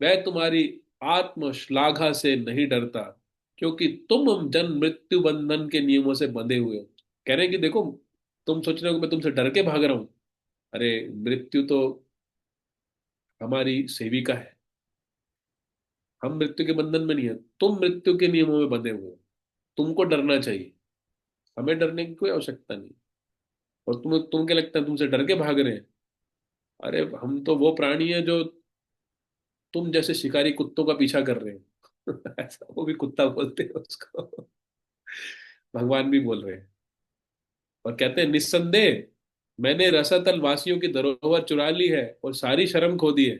वह तुम्हारी आत्म श्लाघा से नहीं डरता, क्योंकि तुम जन्म मृत्यु बंधन के नियमों से बंधे हुए हो। कह रहे हैं कि देखो, तुम सोच रहे हो कि मैं तुमसे डर के भाग रहा हूं। अरे, मृत्यु तो हमारी सेविका है। हम मृत्यु के बंधन में नहीं है, तुम मृत्यु के नियमों में बंधे हुए हो। तुमको डरना चाहिए, हमें डरने की कोई आवश्यकता नहीं। और तुम क्या लगता है तुमसे डर के भाग रहे हैं? अरे, हम तो वो प्राणी है जो तुम जैसे शिकारी कुत्तों का पीछा कर रहे हैं। ऐसा वो भी कुत्ता बोलते हैं उसको। भगवान भी बोल रहे हैं और कहते हैं, निस्संदेह मैंने रसातल वासियों की धरोहर चुरा ली है और सारी शर्म खो दी है।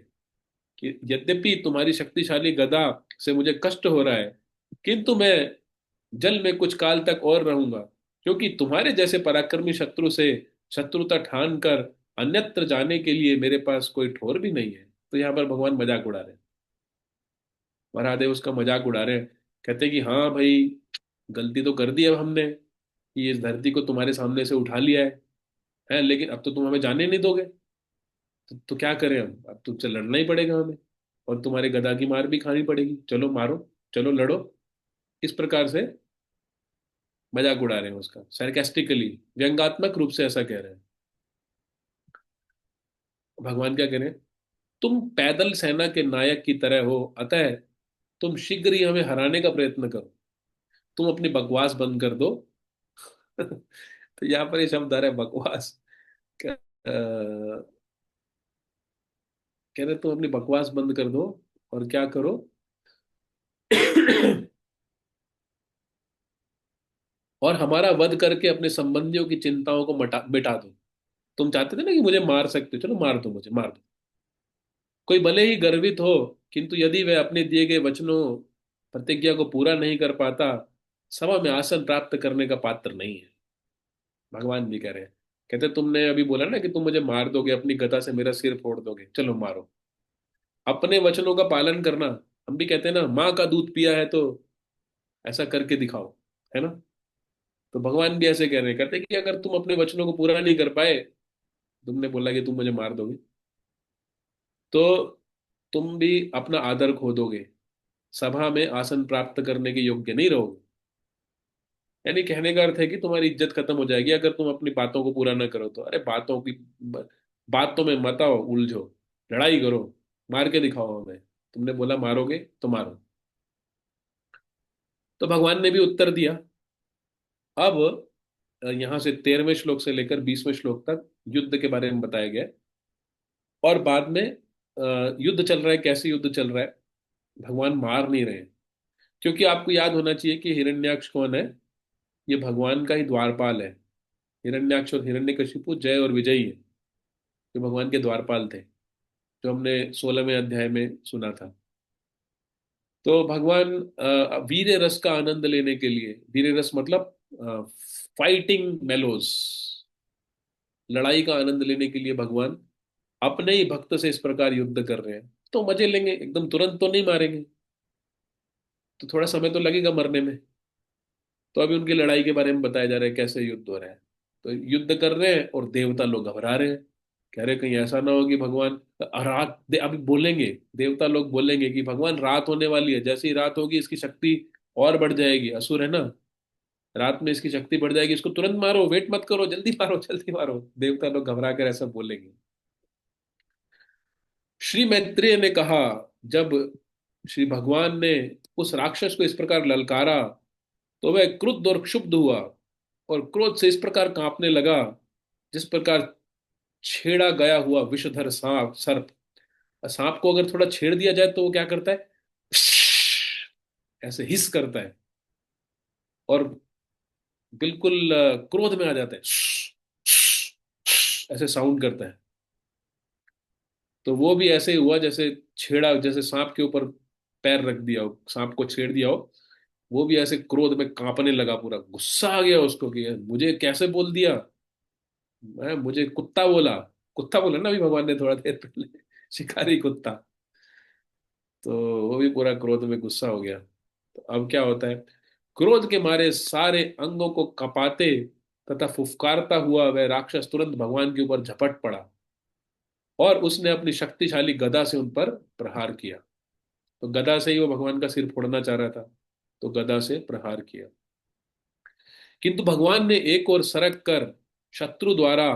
कि यद्यपि तुम्हारी शक्तिशाली गदा से मुझे कष्ट हो रहा है, किंतु मैं जल में कुछ काल तक और रहूंगा, क्योंकि तुम्हारे जैसे पराक्रमी शत्रु से शत्रुता ठान कर अन्यत्र जाने के लिए मेरे पास कोई ठोर भी नहीं है। तो यहाँ पर भगवान मजाक उड़ा रहे हैं। महादेव उसका मजाक उड़ा रहे हैं। कहते हैं कि हाँ भाई, गलती तो कर दी अब हमने कि इस धरती को तुम्हारे सामने से उठा लिया है, लेकिन अब तो तुम हमें जाने नहीं दोगे। तो क्या करें हम? अब तुमसे लड़ना ही पड़ेगा हमें, और तुम्हारे गदा की मार भी खानी पड़ेगी। चलो मारो, चलो लड़ो। इस प्रकार से मजाक उड़ा रहे हैं उसका, सरकास्टिकली, व्यंग्यात्मक रूप से ऐसा कह रहे हैं। भगवान क्या कह रहे हैं? तुम पैदल सेना के नायक की तरह हो, अतः तुम शीघ्र ही हमें हराने का प्रयत्न करो। तुम अपनी बकवास बंद कर दो। तो यहाँ पर ये शब्द आ रहा है बकवास। कह रहे तुम अपनी बकवास बंद कर दो और क्या करो। और हमारा वध करके अपने संबंधियों की चिंताओं को मिटा दो। तुम चाहते थे ना कि मुझे मार सकते हो, चलो मार दो, मुझे मार दो। कोई भले ही गर्वित हो, किंतु यदि वह अपने दिए गए वचनों प्रतिज्ञा को पूरा नहीं कर पाता, सभा में आसन प्राप्त करने का पात्र नहीं है। भगवान भी कह रहे हैं, कहते तुमने अभी बोला ना कि तुम मुझे मार दोगे, अपनी गदा से मेरा सिर फोड़ दोगे, चलो मारो। अपने वचनों का पालन करना। हम भी कहते हैं ना, माँ का दूध पिया है तो ऐसा करके दिखाओ, है ना। तो भगवान भी ऐसे कह रहे हैं, कहते हैं कि अगर तुम अपने वचनों को पूरा नहीं कर पाए, तुमने बोला कि तुम मुझे मार दोगे, तो तुम भी अपना आदर खो दोगे, सभा में आसन प्राप्त करने के योग्य नहीं रहोगे। यानी कहने का अर्थ है कि तुम्हारी इज्जत खत्म हो जाएगी अगर तुम अपनी बातों को पूरा ना करो तो। अरे बातों में मत आओ, उलझो, लड़ाई करो, मार के दिखाओ हमें। तुमने बोला मारोगे तो मारो। तो भगवान ने भी उत्तर दिया। अब यहाँ से 13वें श्लोक से लेकर 20वें श्लोक तक युद्ध के बारे में बताया गया है। और बाद में युद्ध चल रहा है, कैसे युद्ध चल रहा है, भगवान मार नहीं रहे हैं। क्योंकि आपको याद होना चाहिए कि हिरण्याक्ष कौन है। ये भगवान का ही द्वारपाल है। हिरण्याक्ष और हिरण्यकशिपु जय और विजयी है, जो भगवान के द्वारपाल थे, जो हमने 16वें अध्याय में सुना था। तो भगवान वीर रस का आनंद लेने के लिए, वीर रस मतलब फाइटिंग मेलोस, लड़ाई का आनंद लेने के लिए भगवान अपने ही भक्त से इस प्रकार युद्ध कर रहे हैं। तो मजे लेंगे, एकदम तुरंत तो नहीं मारेंगे, तो थोड़ा समय तो लगेगा मरने में। तो अभी उनकी लड़ाई के बारे में बताया जा रहा है, कैसे युद्ध हो रहा है। तो युद्ध कर रहे हैं और देवता लोग घबरा रहे हैं, कह रहे कहीं ऐसा ना हो कि भगवान अभी बोलेंगे, देवता लोग बोलेंगे कि भगवान रात होने वाली है, जैसे ही रात होगी इसकी शक्ति और बढ़ जाएगी, असुर है ना, रात में इसकी शक्ति बढ़ जाएगी, इसको तुरंत मारो, वेट मत करो, जल्दी मारो जल्दी मारो। देवता लोग घबरा कर ऐसा बोलेंगे। श्री मैत्रेय ने कहा, जब श्री भगवान ने उस राक्षस को इस प्रकार ललकारा, तो वह क्रुद्ध और क्षुब्ध हुआ और क्रोध से इस प्रकार कांपने लगा, जिस प्रकार छेड़ा गया हुआ विषधर सांप सर्प। सांप को अगर थोड़ा छेड़ दिया जाए तो वो क्या करता है, ऐसे हिस करता है और बिल्कुल क्रोध में आ जाता है, ऐसे साउंड करता है। तो वो भी ऐसे ही हुआ, जैसे छेड़ा, जैसे सांप के ऊपर पैर रख दिया हो, सांप को छेड़ दिया हो। वो भी ऐसे क्रोध में कांपने लगा, पूरा गुस्सा आ गया उसको कि मुझे कैसे बोल दिया, मैं मुझे कुत्ता बोला। कुत्ता बोला ना अभी भगवान ने थोड़ा देर पहले, शिकारी कुत्ता। तो वो भी पूरा क्रोध में गुस्सा हो गया। तो अब क्या होता है, क्रोध के मारे सारे अंगों को कपाते तथा फुफकारता हुआ वह राक्षस तुरंत भगवान के ऊपर झपट पड़ा और उसने अपनी शक्तिशाली गदा से उन पर प्रहार किया। तो गदा से ही वो भगवान का सिर फोड़ना चाह रहा था, तो गदा से प्रहार किया। किंतु भगवान ने एक और सरक कर शत्रु द्वारा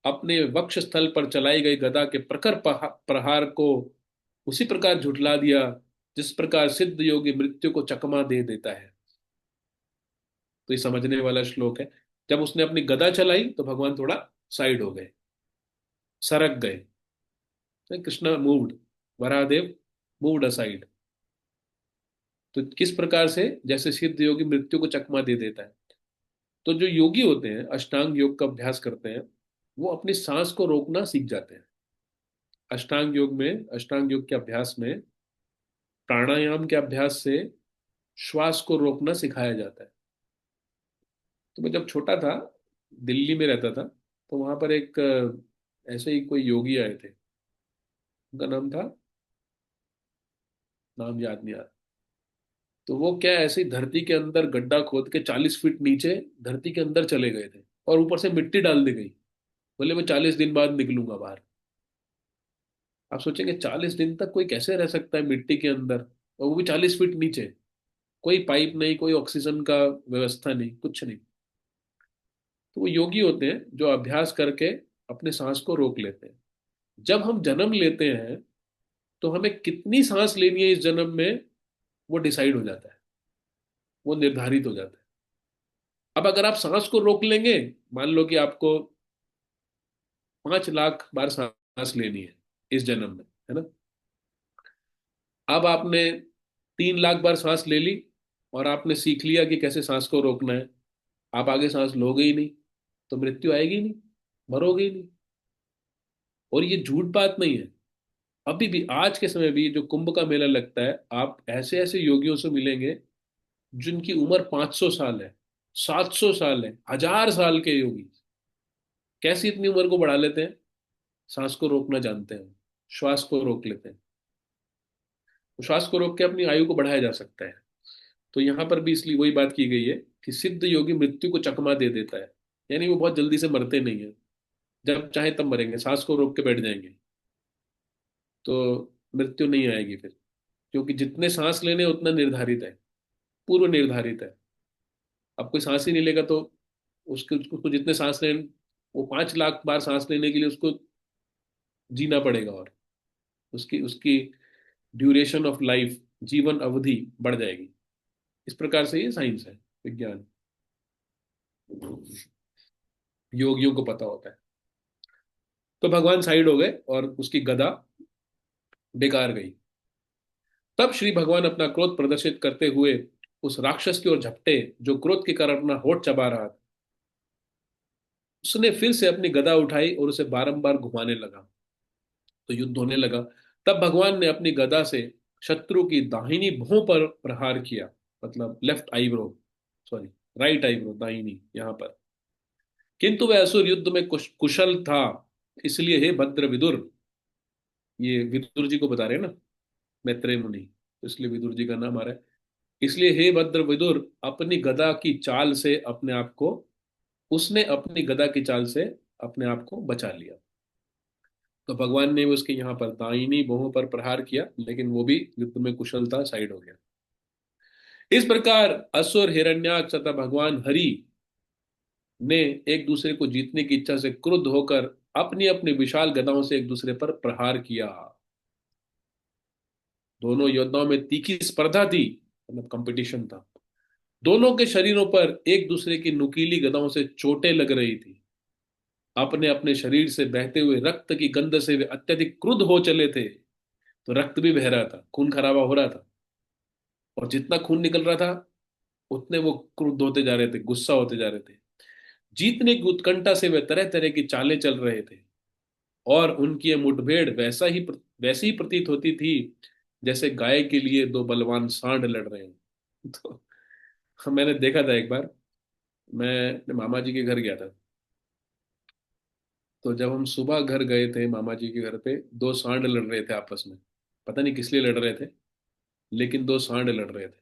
अपने वक्ष स्थल पर चलाई गई गदा के प्रखर प्रहार को उसी प्रकार झुठला दिया, जिस प्रकार सिद्ध योगी मृत्यु को चकमा दे देता है। तो ये समझने वाला श्लोक है। जब उसने अपनी गदा चलाई तो भगवान थोड़ा साइड हो गए, सरक गए। Krishna moved, Varadev moved aside. तो किस प्रकार से, जैसे सिद्ध योगी मृत्यु को चकमा दे देता है। तो जो योगी होते हैं, अष्टांग योग का अभ्यास करते हैं, वो अपनी सांस को रोकना सीख जाते हैं। अष्टांग योग में, अष्टांग योग के अभ्यास में प्राणायाम के अभ्यास से श्वास को रोकना सिखाया जाता है। तो मैं जब छोटा था, दिल्ली में रहता था, तो वहां पर एक ऐसे ही कोई योगी आए थे। उनका नाम था, नाम याद नहीं आ रहा। तो वो क्या, ऐसे ही धरती के अंदर गड्ढा खोद के 40 फीट नीचे धरती के अंदर चले गए थे और ऊपर से मिट्टी डाल दी गई। बोले मैं 40 दिन बाद निकलूंगा बाहर। आप सोचेंगे 40 दिन तक कोई कैसे रह सकता है मिट्टी के अंदर, और वो भी 40 फीट नीचे, कोई पाइप नहीं, कोई ऑक्सीजन का व्यवस्था नहीं, कुछ नहीं। तो वो योगी होते हैं जो अभ्यास करके अपने सांस को रोक लेते हैं। जब हम जन्म लेते हैं तो हमें कितनी सांस लेनी है इस जन्म में, वो डिसाइड हो जाता है। वो निर्धारित हो जाता है। अब अगर आप सांस को रोक लेंगे, मान लो कि आपको 5 लाख बार सांस लेनी है इस जन्म में, है ना। अब आपने 3 लाख बार सांस ले ली और आपने सीख लिया कि कैसे सांस को रोकना है। आप आगे सांस लोगे ही नहीं, तो मृत्यु आएगी ही नहीं, मरोगे ही नहीं। और ये झूठ बात नहीं है। अभी भी आज के समय भी जो कुंभ का मेला लगता है, आप ऐसे ऐसे योगियों से मिलेंगे जिनकी उम्र 500 साल है, 700 साल है, 1000 साल के योगी। कैसी इतनी उम्र को बढ़ा लेते हैं? सांस को रोकना जानते हैं, श्वास को रोक लेते हैं। तो श्वास को रोक के अपनी आयु को बढ़ाया जा सकता है। तो यहाँ पर भी इसलिए वही बात की गई है कि सिद्ध योगी मृत्यु को चकमा दे देता है, यानी वो बहुत जल्दी से मरते नहीं है। जब चाहे तब मरेंगे, सांस को रोक के बैठ जाएंगे तो मृत्यु नहीं आएगी फिर। क्योंकि जितने सांस लेने उतना निर्धारित है, पूर्व निर्धारित है। अब कोई सांस ही नहीं लेगा तो उसके उसको जितने सांस लेने, वो 5 लाख बार सांस लेने के लिए उसको जीना पड़ेगा, और उसकी उसकी ड्यूरेशन ऑफ लाइफ, जीवन अवधि बढ़ जाएगी। इस प्रकार से ये साइंस है, विज्ञान, योगियों को पता होता है। तो भगवान साइड हो गए और उसकी गदा बेकार गई। तब श्री भगवान अपना क्रोध प्रदर्शित करते हुए उस राक्षस की ओर झपटे जो क्रोध के कारण अपना होठ चबा रहा था। उसने फिर से अपनी गदा उठाई और उसे बारंबार घुमाने लगा। तो युद्ध होने लगा। तब भगवान ने अपनी गदा से शत्रु की दाहिनी भौं पर प्रहार किया, मतलब left eyebrow, sorry, right eyebrow, दाहिनी यहाँ पर। किंतु वह असुर युद्ध में कुशल था, इसलिए हे भद्र विदुर, ये विदुर जी को बता रहे हैं ना, मैत्रेय मुनि, तो इसलिए विदुर जी का नाम आ रहा है। इसलिए हे भद्र विदुर, अपनी गदा की चाल से अपने आप को, उसने अपनी गदा की चाल से अपने आप को बचा लिया। तो भगवान ने भी उसके यहाँ पर दाहिनी बाहों पर प्रहार किया, लेकिन वो भी युद्ध में कुशल था, साइड हो गया। इस प्रकार असुर, हिरण्याक्ष तथा भगवान हरि ने एक दूसरे को जीतने की इच्छा से क्रुद्ध होकर अपनी अपनी विशाल गदाओं से एक दूसरे पर प्रहार किया। दोनों योद्धाओं में तीखी स्पर्धा थी, मतलब कंपटीशन था। दोनों के शरीरों पर एक दूसरे की नुकीली गदाओं से चोटें लग रही थी। अपने अपने शरीर से बहते हुए रक्त की गंध से वे अत्यधिक क्रुद्ध हो चले थे। तो रक्त भी बह रहा था, खून खराबा हो रहा था, और जितना खून निकल रहा था उतने वो क्रुद्ध होते जा रहे थे, गुस्सा होते जा रहे थे। जीतने की उत्कंठा से वे तरह तरह की चालें चल रहे थे, और उनकी ये मुठभेड़ वैसी ही प्रतीत होती थी जैसे गाय के लिए दो बलवान सांड लड़ रहे हैं। तो मैंने देखा था एक बार, मैं अपने मामा जी के घर गया था। तो जब हम सुबह घर गए थे मामा जी के घर पे, दो सांड लड़ रहे थे आपस में। पता नहीं किस लिए लड़ रहे थे, लेकिन दो सांड लड़ रहे थे।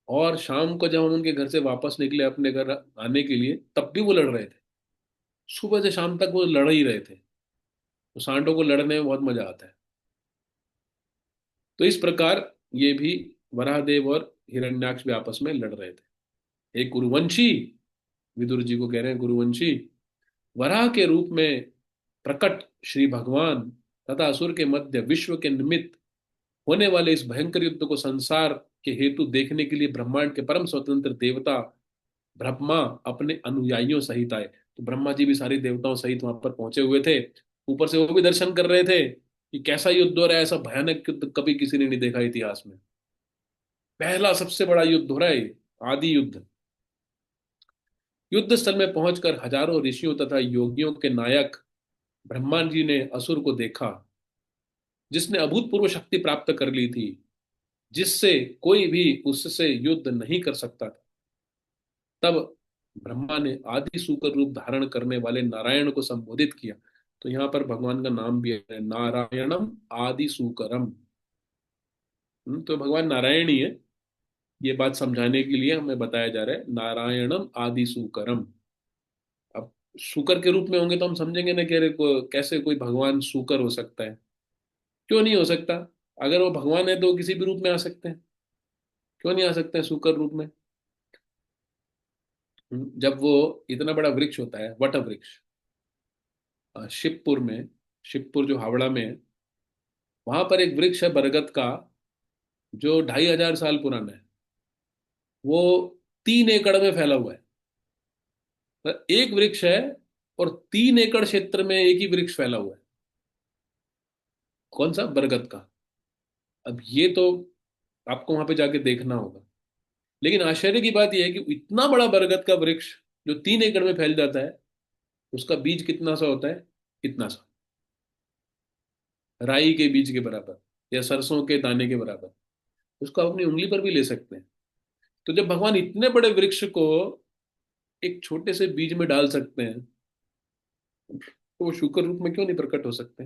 और शाम को जब हम उनके घर से वापस निकले अपने घर आने के लिए, तब भी वो लड़ रहे थे। सुबह से शाम तक वो लड़ ही रहे थे। तो सांडों को लड़ने में बहुत मजा आता है। तो इस प्रकार ये भी, वराहदेव और हिरण्याक्ष भी आपस में लड़ रहे थे। एक गुरुवंशी, विदुर जी को कह रहे हैं गुरुवंशी, वराह के रूप में प्रकट श्री भगवान तथा असुर के मध्य विश्व के निमित्त होने वाले इस भयंकर युद्ध को संसार के हेतु देखने के लिए ब्रह्मांड के परम स्वतंत्र देवता ब्रह्मा अपने अनुयायियों सहित आए। तो ब्रह्मा जी भी सारी देवताओं सहित वहां पर पहुंचे हुए थे। ऊपर से वो भी दर्शन कर रहे थे कि कैसा युद्ध हो रहा है, ऐसा भयानक युद्ध कभी किसी ने नहीं देखा इतिहास में। पहला सबसे बड़ा युद्ध हो रहा है ये, आदि युद्ध। युद्ध स्थल में पहुंचकर हजारों ऋषियों तथा योगियों के नायक ब्रह्मा जी ने असुर को देखा, जिसने अभूतपूर्व शक्ति प्राप्त कर ली थी, जिससे कोई भी उससे युद्ध नहीं कर सकता था। तब ब्रह्मा ने आदि सूकर रूप धारण करने वाले नारायण को संबोधित किया। तो यहाँ पर भगवान का नाम भी है नारायणम आदि सूकरम। तो भगवान नारायण ही है। ये बात समझाने के लिए हमें बताया जा रहा है नारायणम आदि सूकरम। अब सूकर के रूप में होंगे तो हम समझेंगे ना कि अरे कैसे कोई भगवान सूकर हो सकता है। क्यों नहीं हो सकता? अगर वो भगवान है तो वो किसी भी रूप में आ सकते हैं। क्यों नहीं आ सकते हैं सूकर रूप में? जब वो इतना बड़ा वृक्ष होता है, वट वृक्ष, शिवपुर में, शिवपुर जो हावड़ा में है, वहां पर एक वृक्ष है बरगद का, जो 2500 साल पुराना है। वो 3 एकड़ में फैला हुआ है। मतलब एक वृक्ष है और 3 एकड़ क्षेत्र में एक ही वृक्ष फैला हुआ है। कौन सा? बरगद का। अब ये तो आपको वहां पे जाके देखना होगा। लेकिन आश्चर्य की बात यह है कि इतना बड़ा बरगद का वृक्ष जो 3 एकड़ में फैल जाता है, उसका बीज कितना सा होता है? इतना सा, राई के बीज के बराबर या सरसों के दाने के बराबर। उसको आप अपनी उंगली पर भी ले सकते हैं। तो जब भगवान इतने बड़े वृक्ष को एक छोटे से बीज में डाल सकते हैं, तो वो शूकर रूप में क्यों नहीं प्रकट हो सकते?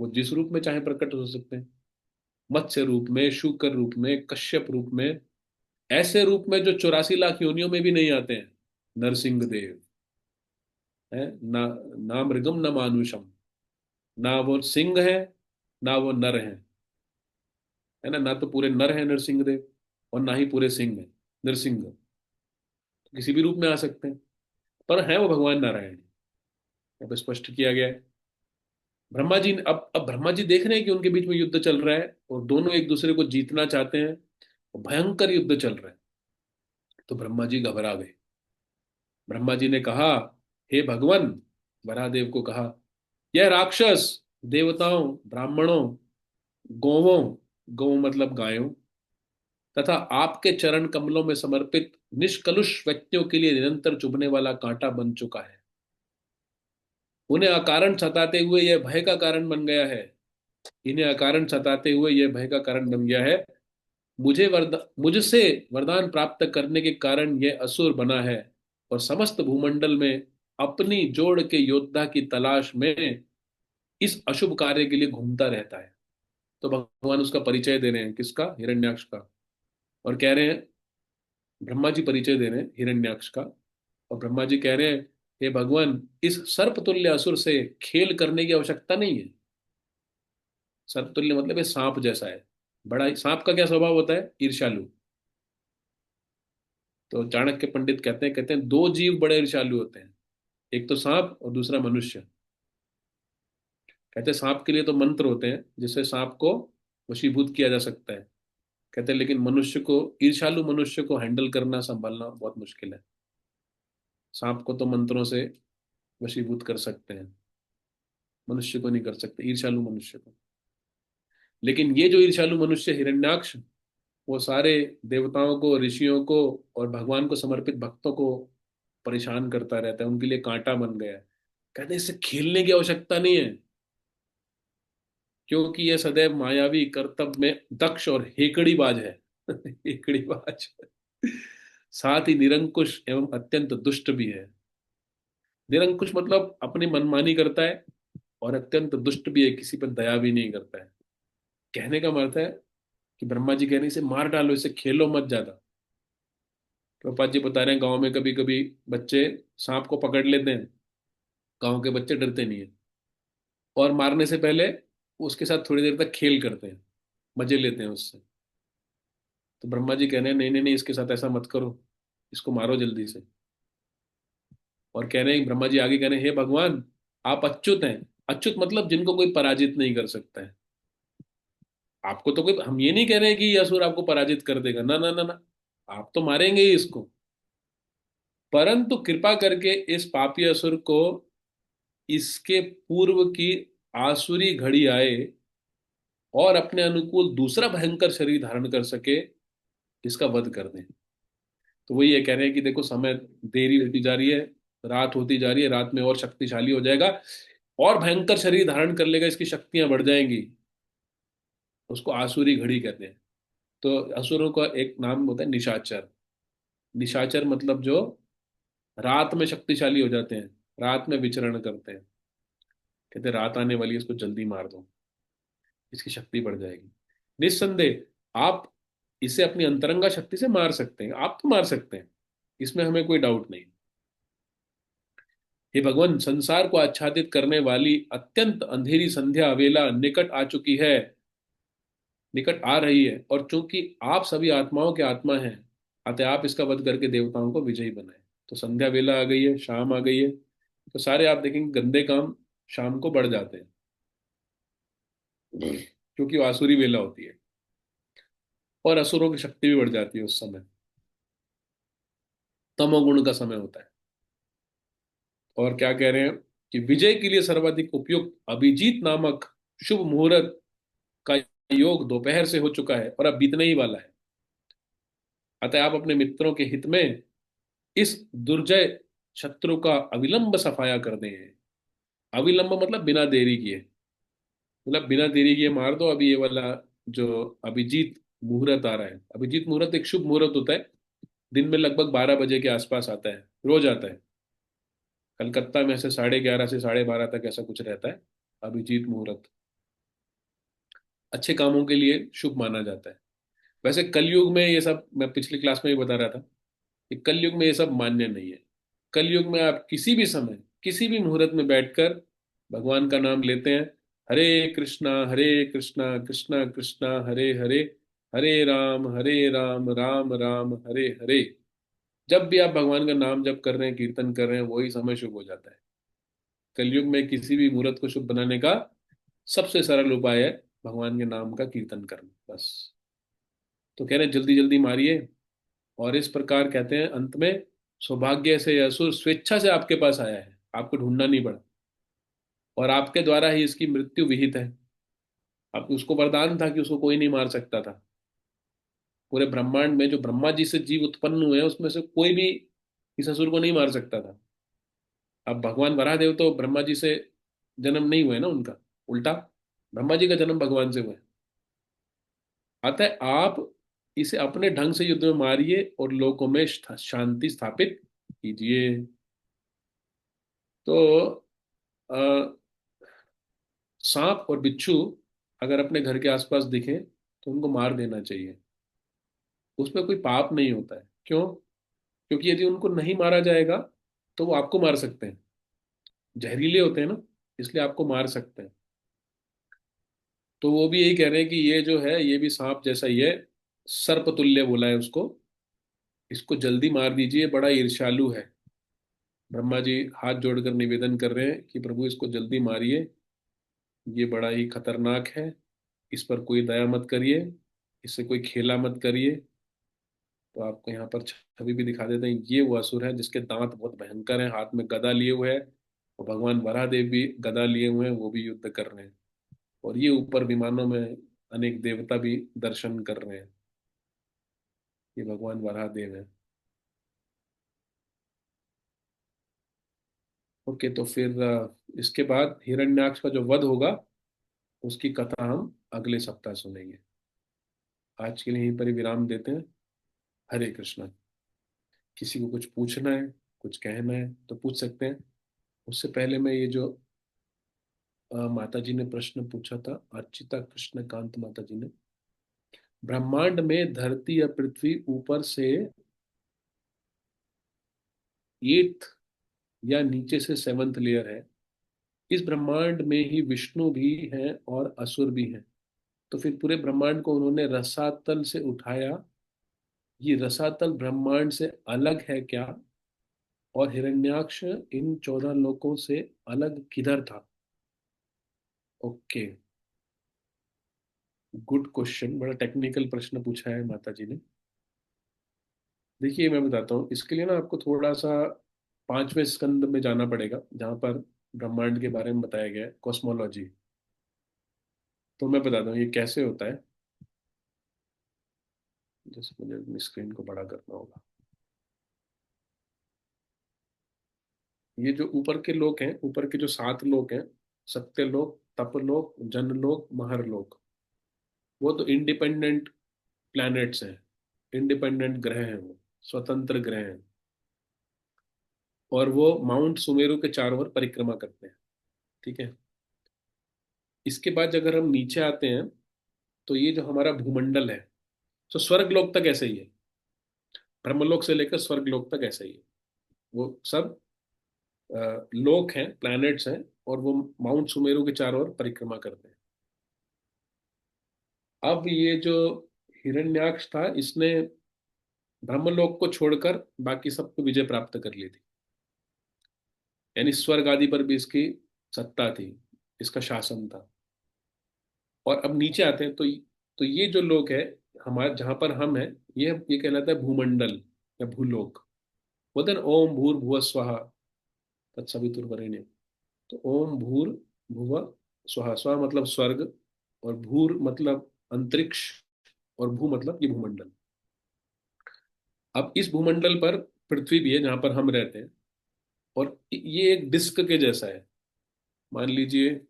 वो जिस रूप में चाहे प्रकट हो सकते हैं। मत्स्य रूप में, शूकर रूप में, कश्यप रूप में, ऐसे रूप में जो 84 लाख योनियों में भी नहीं आते हैं। नरसिंह देव है ना, ना मृगम न मानुषम। ना वो सिंह है, ना वो नर है ना, ना तो पूरे नर है नरसिंह देव, और ना ही पूरे सिंह है नरसिंह। तो किसी भी रूप में आ सकते हैं, पर है वो भगवान नारायण। यहाँ पे स्पष्ट किया गया है। ब्रह्मा जी अब ब्रह्मा जी देख रहे हैं कि उनके बीच में युद्ध चल रहा है और दोनों एक दूसरे को जीतना चाहते हैं, और भयंकर युद्ध चल रहा है। तो ब्रह्मा जी घबरा गए। ब्रह्मा जी ने कहा, हे भगवान, वरादेव को कहा, यह राक्षस देवताओं, ब्राह्मणों, गौवों, गौ मतलब गायों, तथा आपके चरण कमलों में समर्पित निष्कलुष व्यक्तियों के लिए निरंतर चुभने वाला कांटा बन चुका है। उन्हें अकारण सताते हुए यह भय का कारण बन गया है। इन्हें अकारण सताते हुए यह भय का कारण बन गया है। मुझसे वरदान प्राप्त करने के कारण यह असुर बना है, और समस्त भूमंडल में अपनी जोड़ के योद्धा की तलाश में इस अशुभ कार्य के लिए घूमता रहता है। तो भगवान उसका परिचय दे रहे हैं, किसका? हिरण्याक्ष का। और कह रहे हैं, ब्रह्मा जी परिचय दे रहे हैं हिरण्याक्ष का, और ब्रह्मा जी कह रहे हैं, हे भगवान, इस सर्पतुल्य असुर से खेल करने की आवश्यकता नहीं है। सर्पतुल्य मतलब ये सांप जैसा है। बड़ा सांप का क्या स्वभाव होता है? ईर्ष्यालु। तो चाणक्य पंडित कहते हैं दो जीव बड़े ईर्ष्यालु होते हैं, एक तो सांप और दूसरा मनुष्य। कहते हैं सांप के लिए तो मंत्र होते हैं जिससे सांप को वशीभूत किया जा सकता है। कहते हैं लेकिन मनुष्य को, ईर्ष्यालु मनुष्य को हैंडल करना, संभालना बहुत मुश्किल है। सांप को तो मंत्रों से वशीभूत कर सकते हैं, मनुष्य को नहीं कर सकते, ईर्ष्यालु मनुष्य को। लेकिन ये जो ईर्ष्यालु मनुष्य हिरण्याक्ष, वो सारे देवताओं को, ऋषियों को और भगवान को समर्पित भक्तों को परेशान करता रहता है, उनके लिए कांटा बन गया है। कहते हैं इससे खेलने की आवश्यकता नहीं है, क्योंकि यह सदैव मायावी, कर्तव्य में दक्ष और हेकड़ीबाज है। हेकड़ीबाज, साथ ही निरंकुश एवं अत्यंत दुष्ट भी है। निरंकुश मतलब अपनी मनमानी करता है, और अत्यंत दुष्ट भी है, किसी पर दया भी नहीं करता है। कहने का मतलब है कि ब्रह्मा जी कह रहे हैं इसे मार डालो, इसे खेलो मत ज्यादा। प्रभुपाद जी बता रहे हैं गांव में कभी कभी बच्चे सांप को पकड़ लेते हैं। गांव के बच्चे डरते नहीं है, और मारने से पहले उसके साथ थोड़ी देर तक खेल करते हैं, मजे लेते हैं उससे। तो ब्रह्मा जी कह रहे हैं नहीं नहीं नहीं, इसके साथ ऐसा मत करो, इसको मारो जल्दी से। और कह रहे हैं, ब्रह्मा जी आगे कह रहे हैं, हे भगवान, आप अच्युत हैं। अच्युत मतलब जिनको कोई पराजित नहीं कर सकता है। आपको तो कोई, हम ये नहीं कह रहे हैं कि ये असुर आपको पराजित कर देगा, ना ना ना ना, आप तो मारेंगे ही इसको। परंतु कृपा करके इस पापी असुर को इसके पूर्व की आसुरी घड़ी आए और अपने अनुकूल दूसरा भयंकर शरीर धारण कर सके, इसका वध कर दें। तो वही ये कह रहे हैं कि देखो समय देरी होती जा रही है, रात होती जा रही है, रात में और शक्तिशाली हो जाएगा, और भयंकर शरीर धारण कर लेगा, इसकी शक्तियां बढ़ जाएंगी। उसको आसुरी घड़ी कहते हैं। तो असुरों का एक नाम होता है निशाचर। निशाचर मतलब जो रात में शक्तिशाली हो जाते हैं, रात में विचरण करते हैं। कहते हैं रात आने वाली है, इसको जल्दी मार दो, इसकी शक्ति बढ़ जाएगी। निस्संदेह आप इसे अपनी अंतरंगा शक्ति से मार सकते हैं, आप तो मार सकते हैं, इसमें हमें कोई डाउट नहीं। हे भगवान, संसार को आच्छादित करने वाली अत्यंत अंधेरी संध्या वेला निकट आ चुकी है, निकट आ रही है, और चूंकि आप सभी आत्माओं के आत्मा हैं, अतः आप इसका वध करके देवताओं को विजयी बनाए। तो संध्या वेला आ गई है, शाम आ गई है, तो सारे आप देखेंगे गंदे काम शाम को बढ़ जाते हैं, क्योंकि वो आसुरी वेला होती है, और असुरों की शक्ति भी बढ़ जाती है उस समय। तमोगुण का समय होता है। और क्या कह रहे हैं कि विजय के लिए सर्वाधिक उपयुक्त अभिजीत नामक शुभ मुहूर्त का योग दोपहर से हो चुका है और अब बीतने ही वाला है। अतः आप अपने मित्रों के हित में इस दुर्जय शत्रु का अविलंब सफाया कर दें। अविलंब मतलब बिना देरी किए, मतलब बिना देरी किए मार दो अभी ये वाला जो अभिजीत मुहूर्त आ रहा है। अभिजीत मुहूर्त एक शुभ मुहूर्त होता है, दिन में लगभग 12 बजे के आसपास आता है, रोज आता है। कलकत्ता में से 11:30 से 12:30 तक ऐसा कुछ रहता है अभिजीत मुहूर्त। अच्छे कामों के लिए शुभ माना जाता है। वैसे कलयुग में ये सब, मैं पिछली क्लास में भी बता रहा था कि कलयुग में ये सब मान्य नहीं है। कलयुग में आप किसी भी समय किसी भी मुहूर्त में बैठकर भगवान का नाम लेते हैं, हरे कृष्णा कृष्णा कृष्णा हरे हरे, हरे राम राम राम हरे हरे। जब भी आप भगवान का नाम जप कर रहे हैं, कीर्तन कर रहे हैं, वही समय शुभ हो जाता है। कलयुग में किसी भी मुहूर्त को शुभ बनाने का सबसे सरल उपाय है भगवान के नाम का कीर्तन करना, बस। तो कह रहे हैं जल्दी जल्दी मारिए। और इस प्रकार कहते हैं अंत में, सौभाग्य से यह असुर स्वेच्छा से आपके पास आया है, आपको ढूंढना नहीं पड़ा, और आपके द्वारा ही इसकी मृत्यु विहित है। अब उसको वरदान था कि उसको कोई नहीं मार सकता था। पूरे ब्रह्मांड में जो ब्रह्मा जी से जीव उत्पन्न हुए हैं उसमें से कोई भी इस असुर को नहीं मार सकता था। अब भगवान वराहदेव तो ब्रह्मा जी से जन्म नहीं हुए ना उनका, उल्टा ब्रह्मा जी का जन्म भगवान से हुआ है। अतः आप इसे अपने ढंग से युद्ध में मारिए और लोकों में शांति स्थापित कीजिए। तो अ, सांप और बिच्छू अगर अपने घर के आसपास दिखे तो उनको मार देना चाहिए। उसमें कोई पाप नहीं होता है। क्यों? क्योंकि यदि उनको नहीं मारा जाएगा तो वो आपको मार सकते हैं, जहरीले होते हैं ना, इसलिए आपको मार सकते हैं। तो वो भी यही कह रहे हैं कि ये जो है ये भी सांप जैसा ही है, सर्प तुल्य बोला है उसको। इसको जल्दी मार दीजिए, बड़ा ईर्ष्यालु है। ब्रह्मा जी हाथ जोड़कर निवेदन कर रहे हैं कि प्रभु इसको जल्दी मारिए, ये बड़ा ही खतरनाक है, इस पर कोई दया मत करिए, इससे कोई खेला मत करिए। तो आपको यहाँ पर छवि भी दिखा देते हैं, ये वो असुर है जिसके दांत बहुत भयंकर हैं, हाथ में गदा लिए हुए है, और भगवान वराहदेव भी गदा लिए हुए हैं, वो भी युद्ध कर रहे हैं। और ये ऊपर विमानों में अनेक देवता भी दर्शन कर रहे हैं। ये भगवान वराहदेव है। ओके, तो फिर इसके बाद हिरण्याक्ष का जो वध होगा उसकी कथा हम अगले सप्ताह सुनेंगे। आज के लिए यहीं पर ही विराम देते हैं। हरे कृष्णा। किसी को कुछ पूछना है, कुछ कहना है तो पूछ सकते हैं। उससे पहले मैं ये जो माता जी ने प्रश्न पूछा था, अर्चिता कृष्णकांत माता जी ने, ब्रह्मांड में धरती या पृथ्वी ऊपर से 8th या नीचे से 7th लेयर है। इस ब्रह्मांड में ही विष्णु भी हैं और असुर भी हैं। तो फिर पूरे ब्रह्मांड को उन्होंने रसातल से उठाया। ये रसातल ब्रह्मांड से अलग है क्या? और हिरण्याक्ष इन 14 लोकों से अलग किधर था? ओके, गुड क्वेश्चन, बड़ा टेक्निकल प्रश्न पूछा है माता जी ने। देखिए मैं बताता हूँ, इसके लिए ना आपको थोड़ा सा 5वें स्कंद में जाना पड़ेगा जहाँ पर ब्रह्मांड के बारे में बताया गया है, कॉस्मोलॉजी। तो मैं बताता हूँ ये कैसे होता है। जैसे मुझे अपनी स्क्रीन को बड़ा करना होगा। ये जो ऊपर के लोक हैं, ऊपर के जो 7 लोक हैं, सत्यलोक, तपलोक, जनलोक, महरलोक, वो तो इंडिपेंडेंट प्लैनेट्स हैं, इंडिपेंडेंट ग्रह हैं, वो स्वतंत्र ग्रह हैं। और वो माउंट सुमेरु के चारों ओर परिक्रमा करते हैं। ठीक है। इसके बाद अगर हम नीचे आते हैं तो ये जो हमारा भूमंडल है, तो स्वर्ग लोक तक ऐसे ही है, ब्रह्मलोक से लेकर स्वर्ग लोक तक ऐसे ही है। वो सब लोक हैं, प्लैनेट्स हैं, और वो माउंट सुमेरु के चारों ओर परिक्रमा करते हैं। अब ये जो हिरण्याक्ष था, इसने ब्रह्मलोक को छोड़कर बाकी सब पे विजय प्राप्त कर ली थी। यानी स्वर्ग आदि पर भी इसकी सत्ता थी, इसका शासन था। और अब नीचे आते हैं तो ये जो लोक है, हमारे जहां पर हम हैं, ये कहलाता है भूमंडल या भूलोक। बोलते हैं ना, ओम भूर्भुवः स्वः तत्सवितुर्वरेण्यम। तो ओम भूर भुव स्वः, स्व मतलब स्वर्ग, और भूर मतलब अंतरिक्ष, और भू मतलब ये भूमंडल। अब इस भूमंडल पर पृथ्वी भी है जहां पर हम रहते हैं, और ये एक डिस्क के जैसा है। मान लीजिए,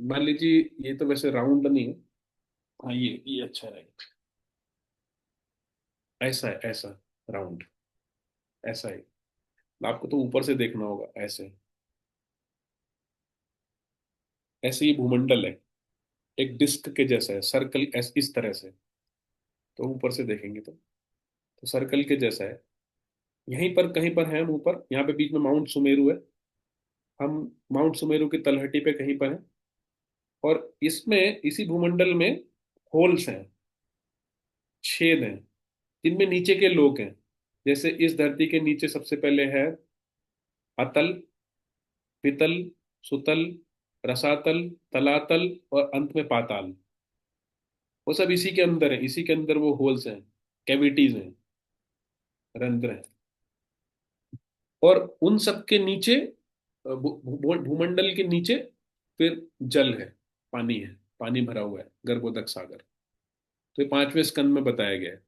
मान लीजिए ये तो वैसे राउंड नहीं है। हाँ, ये अच्छा है। ऐसा है, ऐसा राउंड, ऐसा है। आपको तो ऊपर से देखना होगा ऐसे। ऐसे ही भूमंडल है, एक डिस्क के जैसा है, सर्कल इस तरह से। तो ऊपर से देखेंगे तो सर्कल के जैसा है। यहीं पर कहीं पर है हम ऊपर, यहाँ पे बीच में माउंट सुमेरु है। हम माउंट सुमेरु की तलहटी पे कहीं पर है, और इसमें इसी भूमंडल में होल्स हैं, छेद हैं, जिनमें नीचे के लोक हैं। जैसे इस धरती के नीचे सबसे पहले है अतल, पितल, सुतल, रसातल, तलातल, और अंत में पाताल। वो सब इसी के अंदर है, इसी के अंदर वो होल्स हैं, कैविटीज हैं, रंध्र हैं। और उन सब के नीचे भूमंडल के नीचे फिर जल है, पानी है, पानी भरा हुआ है, गर्भोदक सागर। तो ये पांचवें स्कंद में बताया गया है।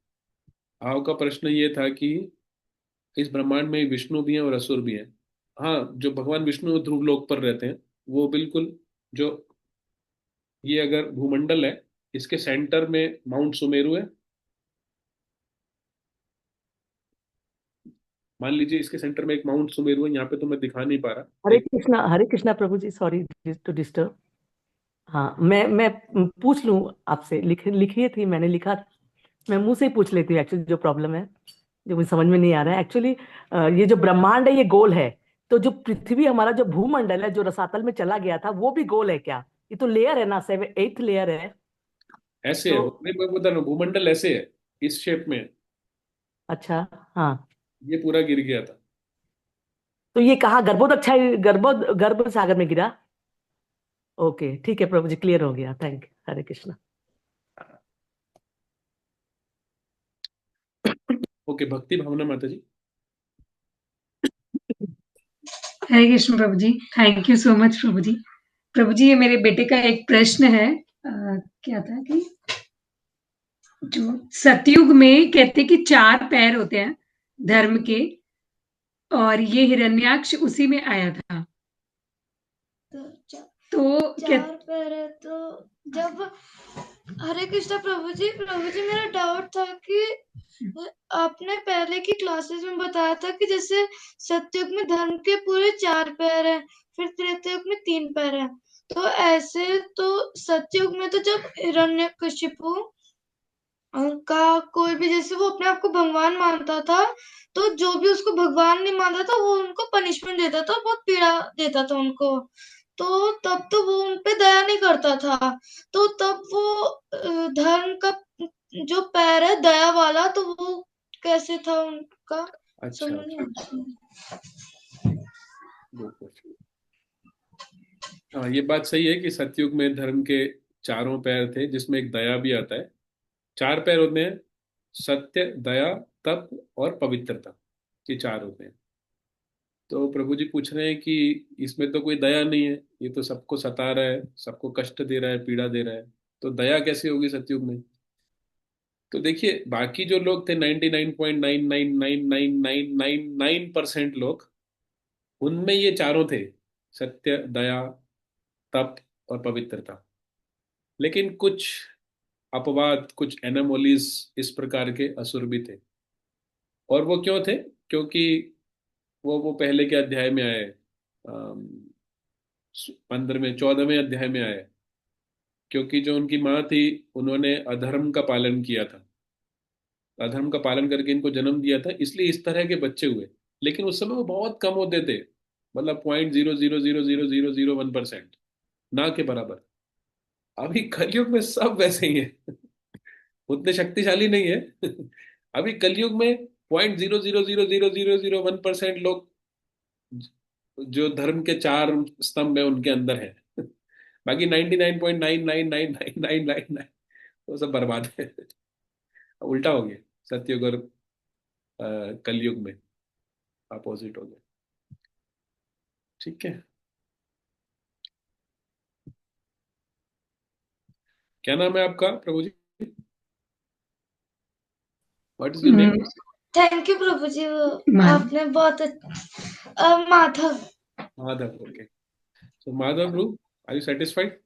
का प्रश्न ये था कि इस ब्रह्मांड में विष्णु भी हैं और असुर भी हैं। हाँ, जो भगवान विष्णु ध्रुव लोक पर रहते हैं, वो बिल्कुल, जो ये अगर भूमंडल है, इसके सेंटर में माउंट सुमेरु है। मान लीजिए इसके सेंटर में एक माउंट सुमेरु है, यहाँ पे तो मैं दिखा नहीं पा रहा, लेकिन हरे कृष्णा प्रभु जी, सॉरी टू डिस्टर्ब। हाँ, मैं पूछ लूं आपसे, लिखी थी, मैंने लिखा। मैं मुंह से ही पूछ लेती हूँ एक्चुअली, जो प्रॉब्लम है, जो मुझे समझ में नहीं आ रहा है एक्चुअली। ये जो ब्रह्मांड है ये गोल है, तो जो पृथ्वी हमारा जो भूमंडल है जो रसातल में चला गया था वो भी गोल है क्या? ये तो लेयर है ना, 7 8 लेयर है। ऐसे तो है। मैं बता रहा हूँ, भूमंडल ऐसे है, इस शेप में है। अच्छा, हाँ। ये पूरा गिर गया था। तो ये कहाँ गर्भ सागर में गिरा? ओके, ठीक है प्रभु जी, क्लियर हो गया, thank you, Hare Krishna. Okay, भक्ति भावना माता जी। हरे कृष्ण प्रभु जी, thank you so much Prabhu जी। प्रभु जी, ये मेरे बेटे का एक प्रश्न है। क्या था कि जो सतयुग में कहते कि 4 पैर होते हैं धर्म के, और ये हिरण्याक्ष उसी में आया था। तो चार पैर है तो जब, हरे कृष्णा प्रभु जी, मेरा डाउट था कि आपने पहले की क्लासेस में बताया था कि जैसे सतयुग में धर्म के पूरे 4 पैर हैं, फिर त्रेतायुग में 3 पैर हैं। तो ऐसे तो सतयुग में तो जब हिरण्यकशिपु का कोई भी, जैसे वो अपने आप को भगवान मानता था, तो जो भी उसको भगवान नहीं मानता था वो उनको पनिशमेंट देता था, बहुत पीड़ा देता था उनको। तो तब तो वो उनपे दया नहीं करता था। तो तब वो धर्म का जो पैर है दया वाला, तो वो कैसे था उनका? अच्छा, समझ नहीं आता। बिल्कुल। हाँ, ये बात सही है कि सतयुग में धर्म के चारों पैर थे, जिसमें एक दया भी आता है। 4 पैर होते हैं, सत्य, दया, तप और पवित्रता। ये 4 होते हैं। तो प्रभु जी पूछ रहे हैं कि इसमें तो कोई दया नहीं है, ये तो सबको सता रहा है, सबको कष्ट दे रहा है, पीड़ा दे रहा है। तो दया कैसे होगी सतयुग में? तो देखिए, बाकी जो लोग थे 99.9999999% लोग, उनमें ये चारों थे, सत्य, दया, तप और पवित्रता। लेकिन कुछ अपवाद, कुछ एनामोलीज, इस प्रकार के असुर भी थे। और वो क्यों थे? क्योंकि वो पहले के अध्याय में आए, 15वें 14वें अध्याय में आए। क्योंकि जो उनकी माँ थी, उन्होंने अधर्म का पालन किया था, अधर्म का पालन करके इनको जन्म दिया था, इसलिए इस तरह के बच्चे हुए। लेकिन उस समय वो बहुत कम होते थे, मतलब 0.0000001%, ना के बराबर। अभी कलयुग में सब वैसे ही है। उतने शक्तिशाली नहीं है। अभी कलयुग में 0.0000001% लोग जो धर्म के 4 स्तंभ है उनके अंदर है। बाकी 99.9999999 वो सब बर्बाद है। उल्टा हो गया सत्युग और कलयुग में अपोजिट हो गए। ठीक है, क्या नाम है आपका Prabhu ji? What is your name? Thank you Prabhu ji, वो माधव। आपने बहुत Madhav. Madhav, okay. So Madhav bro, are you satisfied?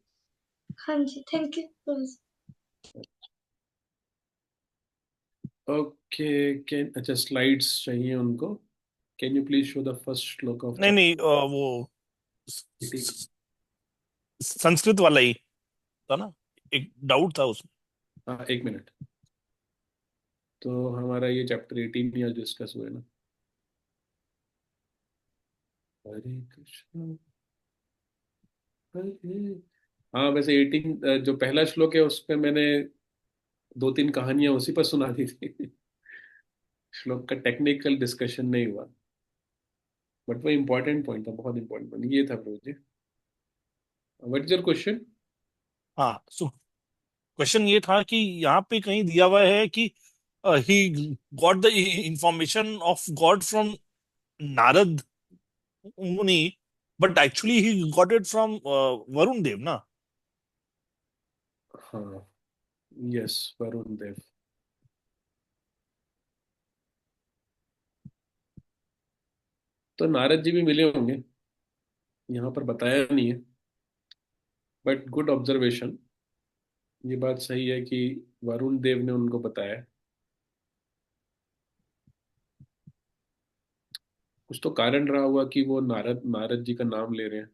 हाँ जी, thank you Prabhu ji. Okay, can अच्छा स्लाइड्स चाहिए उनको। Can you please show the first shloka of नहीं नहीं, वो चैप्टर? संस्कृत वाला ही था ना, एक डाउट था उसमें। हाँ, एक मिनट। तो हमारा ये चैप्टर 18 आज डिस्कस हुआ है ना। हरे कृष्ण हरे, हाँ वैसे 18 जो पहला श्लोक है उस पे मैंने दो तीन कहानियां उसी पर सुना दी थी। श्लोक का टेक्निकल डिस्कशन नहीं हुआ, बट वो इम्पोर्टेंट पॉइंट था, बहुत इम्पोर्टेंट पॉइंट ये था Prabhu ji. What is your question? हाँ, सो क्वेश्चन ये था कि यहाँ पे कहीं दिया हुआ है कि he got the information of God from Narad Muni, but actually he got it from Varun Dev ना। हाँ, यस, वरुण देव। तो नारद जी भी मिले होंगे, यहाँ पर बताया नहीं है, बट गुड ऑब्जर्वेशन। ये बात सही है कि वरुण देव ने उनको बताया। कुछ तो कारण रहा हुआ कि वो नारद नारद जी का नाम ले रहे हैं।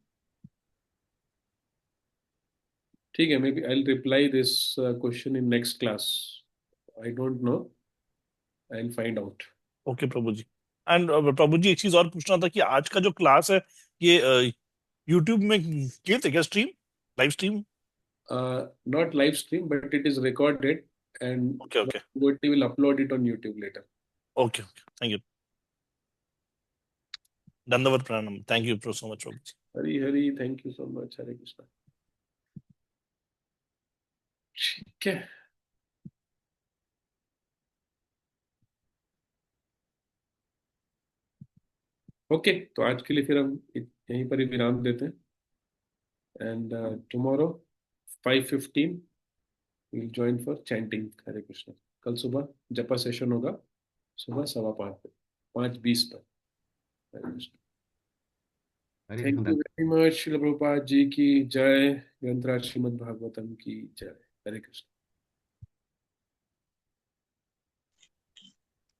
ठीक है, maybe I will reply this question in next class. I don't know, I will find out. Okay Prabhu ji. And Prabhu ji, एक चीज और पूछना था कि आज का जो क्लास है ये यूट्यूब में किए थे क्या stream, live stream? Not live stream, but it is recorded, and okay okay Goti will upload it on YouTube later. Okay okay, thank you, दंडवत प्रणाम, thank you so much Prabhu ji. Hari Hari, thank you so much, Hare Krishna. ठीक है, okay, तो आज के लिए फिर हम यहीं पर ही विराम देते हैं। And tomorrow 5:15 will join for chanting Hare Krishna. कल सुबह जपा सेशन होगा, सुबह 5:15 पे, 5:20 पर। Hare Krishna. Hare thank Krishna. You very much. शिल प्रभुपाद जी की जय। ग्रंथराज श्रीमद् भागवतम की जय। हरे कृष्ण।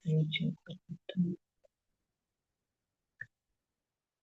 Thank you.